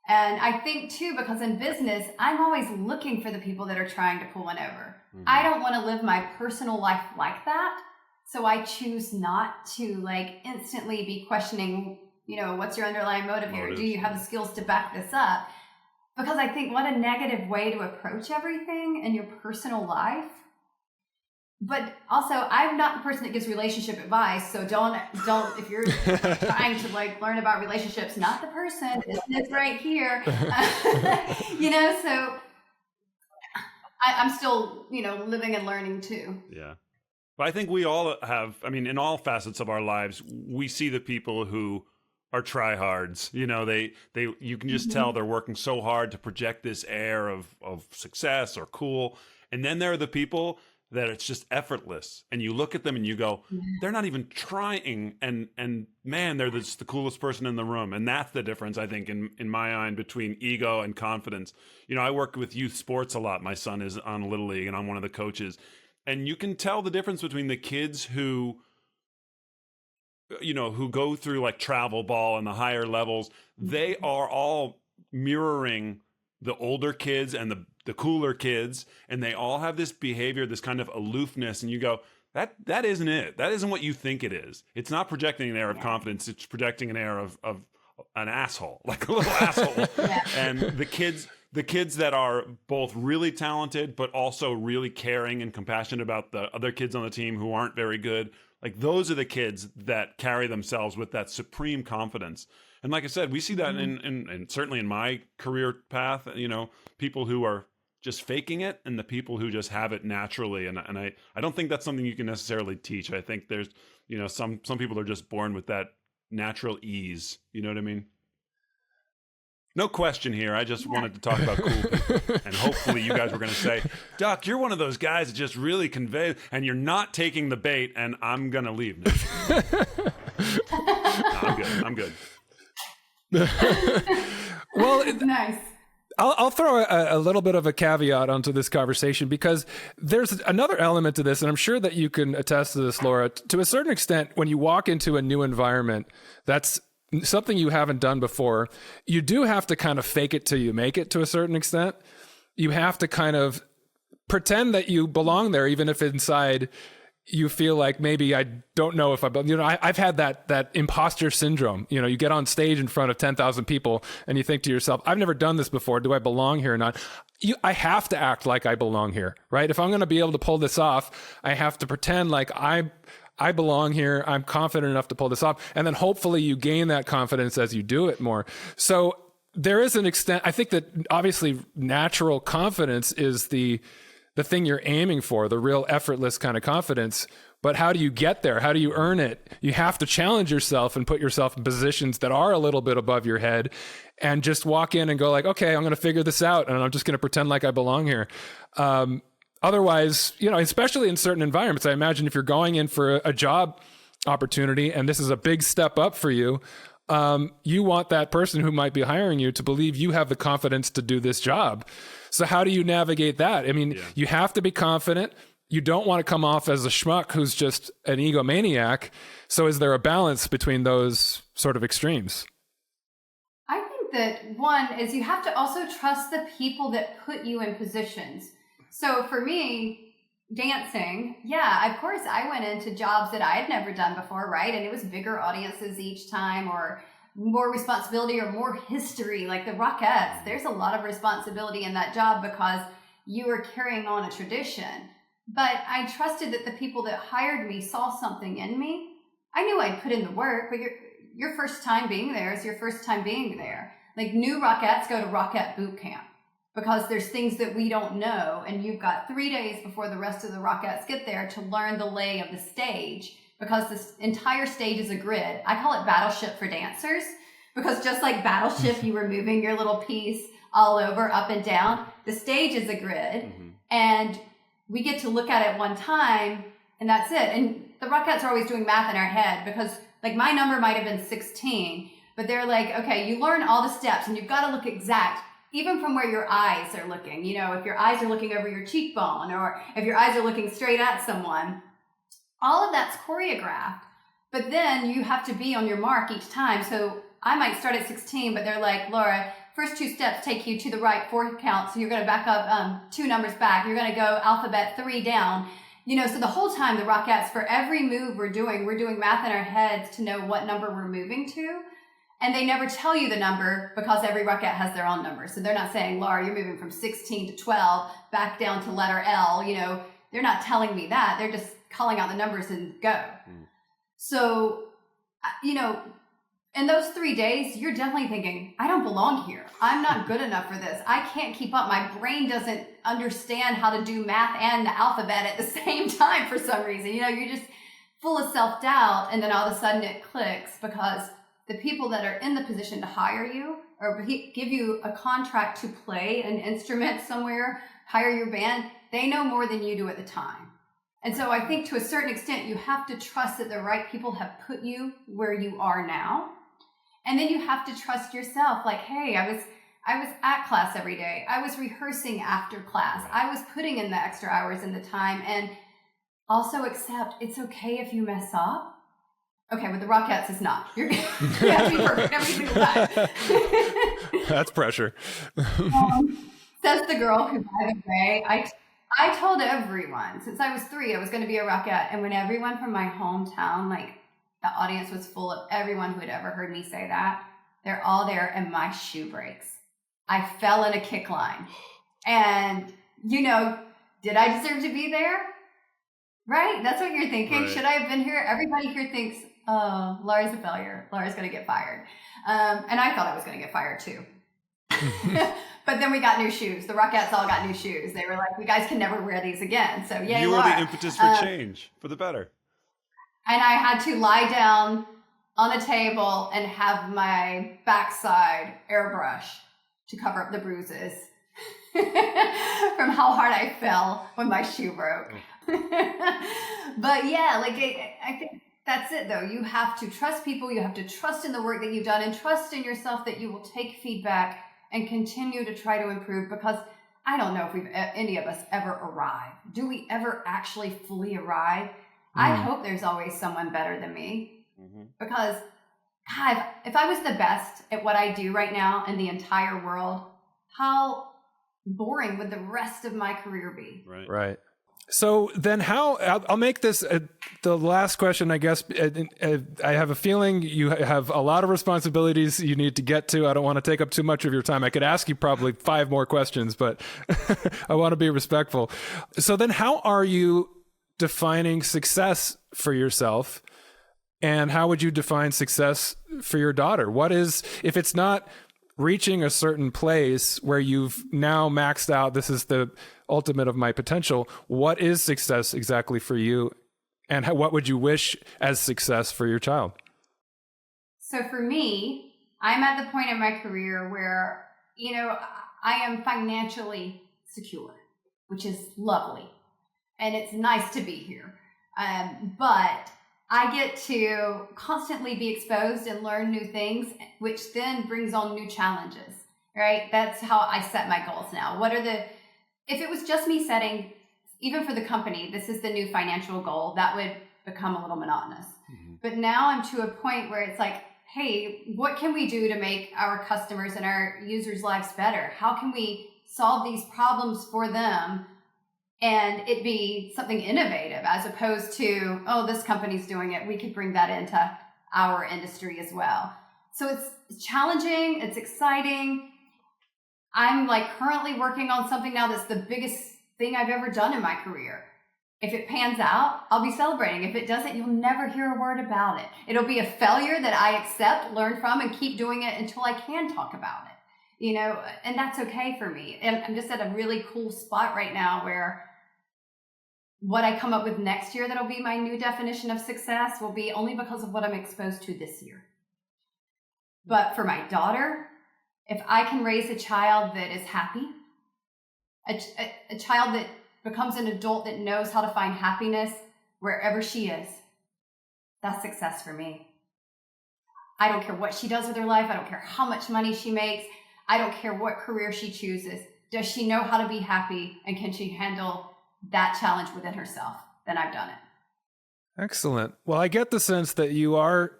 And I think too, because in business, I'm always looking for the people that are trying to pull one over. Mm-hmm. I don't want to live my personal life like that. So I choose not to, like, instantly be questioning, you know, what's your underlying motive here? Do you have the skills to back this up? Because I think what a negative way to approach everything in your personal life. But also, I'm not the person that gives relationship advice. So don't, if you're trying to, like, learn about relationships, not the person, it's right here. You know, so I'm still, you know, living and learning too. Yeah. But I think we all have, I mean, in all facets of our lives, we see the people who are tryhards. You know, you can just tell they're working so hard to project this air of success or cool. And then there are the people that it's just effortless. And you look at them and you go, they're not even trying. And man, they're just the coolest person in the room. And that's the difference, I think, in my mind, between ego and confidence. You know, I work with youth sports a lot. My son is on Little League and I'm one of the coaches. And you can tell the difference between the kids who, you know, who go through like travel ball and the higher levels. They are all mirroring the older kids and the cooler kids, and they all have this behavior, this kind of aloofness, and you go, that isn't it. That isn't what you think it is. It's not projecting an air of confidence. It's projecting an air of an asshole, like a little asshole. And the kids that are both really talented, but also really caring and compassionate about the other kids on the team who aren't very good, like those are the kids that carry themselves with that supreme confidence. And like I said, we see that in certainly in my career path, you know, people who are just faking it and the people who just have it naturally. And I don't think that's something you can necessarily teach. I think there's, you know, some people are just born with that natural ease. You know what I mean? No question here. I just wanted to talk about cool people. And hopefully you guys were going to say, Duck, you're one of those guys that just really convey, and you're not taking the bait, and I'm going to leave now. No, I'm good. Well, nice. I'll throw a little bit of a caveat onto this conversation, because there's another element to this, and I'm sure that you can attest to this, Laura. To a certain extent, when you walk into a new environment, that's something you haven't done before, you do have to kind of fake it till you make it to a certain extent. You have to kind of pretend that you belong there, even if inside you feel like maybe I don't know if I've had that imposter syndrome. You know, you get on stage in front of 10,000 people and you think to yourself, I've never done this before. Do I belong here or not? I have to act like I belong here, right? If I'm going to be able to pull this off, I have to pretend like I belong here. I'm confident enough to pull this off. And then hopefully you gain that confidence as you do it more. So there is an extent, I think that obviously natural confidence is the thing you're aiming for, the real effortless kind of confidence. But how do you get there? How do you earn it? You have to challenge yourself and put yourself in positions that are a little bit above your head and just walk in and go like, okay, I'm going to figure this out and I'm just going to pretend like I belong here. Otherwise, you know, especially in certain environments, I imagine if you're going in for a job opportunity and this is a big step up for you, you want that person who might be hiring you to believe you have the confidence to do this job. So how do you navigate that? I mean, you have to be confident. You don't want to come off as a schmuck who's just an egomaniac. So is there a balance between those sort of extremes? I think that one is you have to also trust the people that put you in positions. So for me, dancing, of course I went into jobs that I had never done before, right? And it was bigger audiences each time, or more responsibility, or more history, like the Rockettes. There's a lot of responsibility in that job because you are carrying on a tradition. But I trusted that the people that hired me saw something in me. I knew I'd put in the work, but your first time being there is your first time being there. Like new Rockettes go to Rockette boot camp because there's things that we don't know. And you've got 3 days before the rest of the Rockettes get there to learn the lay of the stage, because this entire stage is a grid. I call it Battleship for dancers, because just like Battleship, you were moving your little piece all over, up and down. The stage is a grid, and we get to look at it one time, and that's it. And the Rockettes are always doing math in our head, because like my number might have been 16, but they're like, okay, you learn all the steps, and you've got to look exact, even from where your eyes are looking. You know, if your eyes are looking over your cheekbone, or if your eyes are looking straight at someone, all of that's choreographed. But then you have to be on your mark each time. So I might start at 16, but they're like, Laura, first 2 steps take you to the right 4 count. So you're going to back up 2 numbers back. You're going to go alphabet 3 down. You know, so the whole time the Rockettes, for every move we're doing math in our heads to know what number we're moving to. And they never tell you the number because every Rockette has their own number. So they're not saying, Laura, you're moving from 16 to 12 back down to letter L. You know, they're not telling me that. They're just calling out the numbers and go. So, you know, in those 3 days, you're definitely thinking, I don't belong here. I'm not good enough for this. I can't keep up. My brain doesn't understand how to do math and the alphabet at the same time for some reason. You know, you're just full of self-doubt, and then all of a sudden it clicks, because the people that are in the position to hire you or give you a contract to play an instrument somewhere, hire your band, they know more than you do at the time. And so I think to a certain extent, you have to trust that the right people have put you where you are now. And then you have to trust yourself. Like, hey, I was at class every day. I was rehearsing after class. I was putting in the extra hours and the time. And also accept it's okay if you mess up. Okay, with the Rockettes, it's not. You have to be perfect every single time. That's pressure. So Says the girl who, by the way, I told everyone since I was 3 I was going to be a Rockette, and when everyone from my hometown, like the audience was full of everyone who had ever heard me say that, they're all there, and my shoe breaks. I fell in a kick line, and did I deserve to be there? Right? That's what you're thinking. Right. Should I have been here? Everybody here thinks, oh, Laura's a failure. Laura's going to get fired. And I thought I was going to get fired too. But then we got new shoes. The Rockettes all got new shoes. They were like, you guys can never wear these again. So yay, you were Laura. the impetus for change, for the better. And I had to lie down on a table and have my backside airbrush to cover up the bruises from how hard I fell when my shoe broke. But yeah, like I think that's it though. You have to trust people. You have to trust in the work that you've done and trust in yourself that you will take feedback and continue to try to improve, because I don't know if any of us ever arrive. Do we ever actually fully arrive? I hope there's always someone better than me, because God, if I was the best at what I do right now in the entire world, how boring would the rest of my career be? Right. So then I'll make this the last question, I guess. I have a feeling you have a lot of responsibilities you need to get to. I don't want to take up too much of your time. I could ask you probably 5 more questions, but I want to be respectful. So then how are you defining success for yourself? And how would you define success for your daughter? What is, if it's not reaching a certain place where you've now maxed out, this is the ultimate of my potential, what is success exactly for you? And what would you wish as success for your child? So for me, I'm at the point in my career where, I am financially secure, which is lovely. And it's nice to be here. But I get to constantly be exposed and learn new things, which then brings on new challenges, right? That's how I set my goals now. If it was just me setting, even for the company, this is the new financial goal, that would become a little monotonous. But now I'm to a point where it's like, hey, what can we do to make our customers and our users' lives better? How can we solve these problems for them and it be something innovative, as opposed to, oh, this company's doing it, we could bring that into our industry as well. So it's challenging, it's exciting. I'm currently working on something now that's the biggest thing I've ever done in my career. If it pans out, I'll be celebrating. If it doesn't, you'll never hear a word about it. It'll be a failure that I accept, learn from, and keep doing it until I can talk about it. And that's okay for me. And I'm just at a really cool spot right now where what I come up with next year that'll be my new definition of success will be only because of what I'm exposed to this year. But for my daughter, if I can raise a child that is happy, a child that becomes an adult that knows how to find happiness wherever she is, that's success for me. I don't care what she does with her life. I don't care how much money she makes. I don't care what career she chooses. Does she know how to be happy, and can she handle that challenge within herself? Then I've done it. Excellent. Well, I get the sense that you are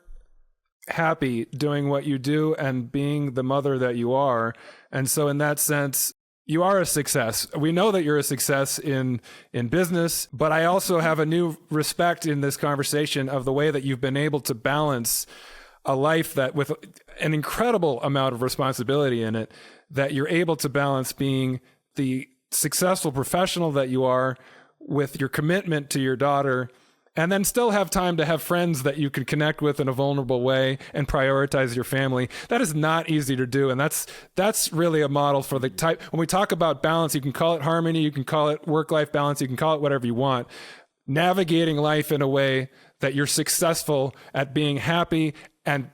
happy doing what you do and being the mother that you are. And so in that sense, you are a success. We know that you're a success in business, but I also have a new respect in this conversation of the way that you've been able to balance a life that with an incredible amount of responsibility in it, that you're able to balance being the successful professional that you are with your commitment to your daughter, and then still have time to have friends that you can connect with in a vulnerable way and prioritize your family. That is not easy to do. And that's really a model for the type. When we talk about balance, you can call it harmony, you can call it work-life balance, you can call it whatever you want. Navigating life in a way that you're successful at being happy and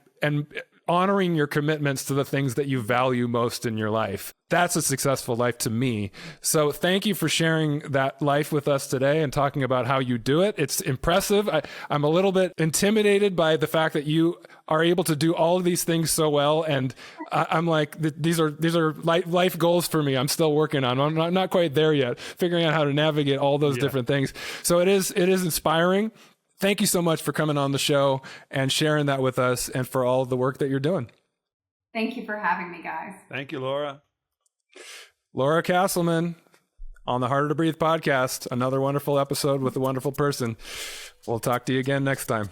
honoring your commitments to the things that you value most in your life. That's a successful life to me. So thank you for sharing that life with us today and talking about how you do it. It's impressive. I'm a little bit intimidated by the fact that you are able to do all of these things so well. And I'm like, these are life goals for me. I'm still working on. I'm not quite there yet, figuring out how to navigate all those different things. So it is inspiring. Thank you so much for coming on the show and sharing that with us, and for all the work that you're doing. Thank you for having me, guys. Thank you, Laura. Laura Casselman on the Harder to Breathe podcast. Another wonderful episode with a wonderful person. We'll talk to you again next time.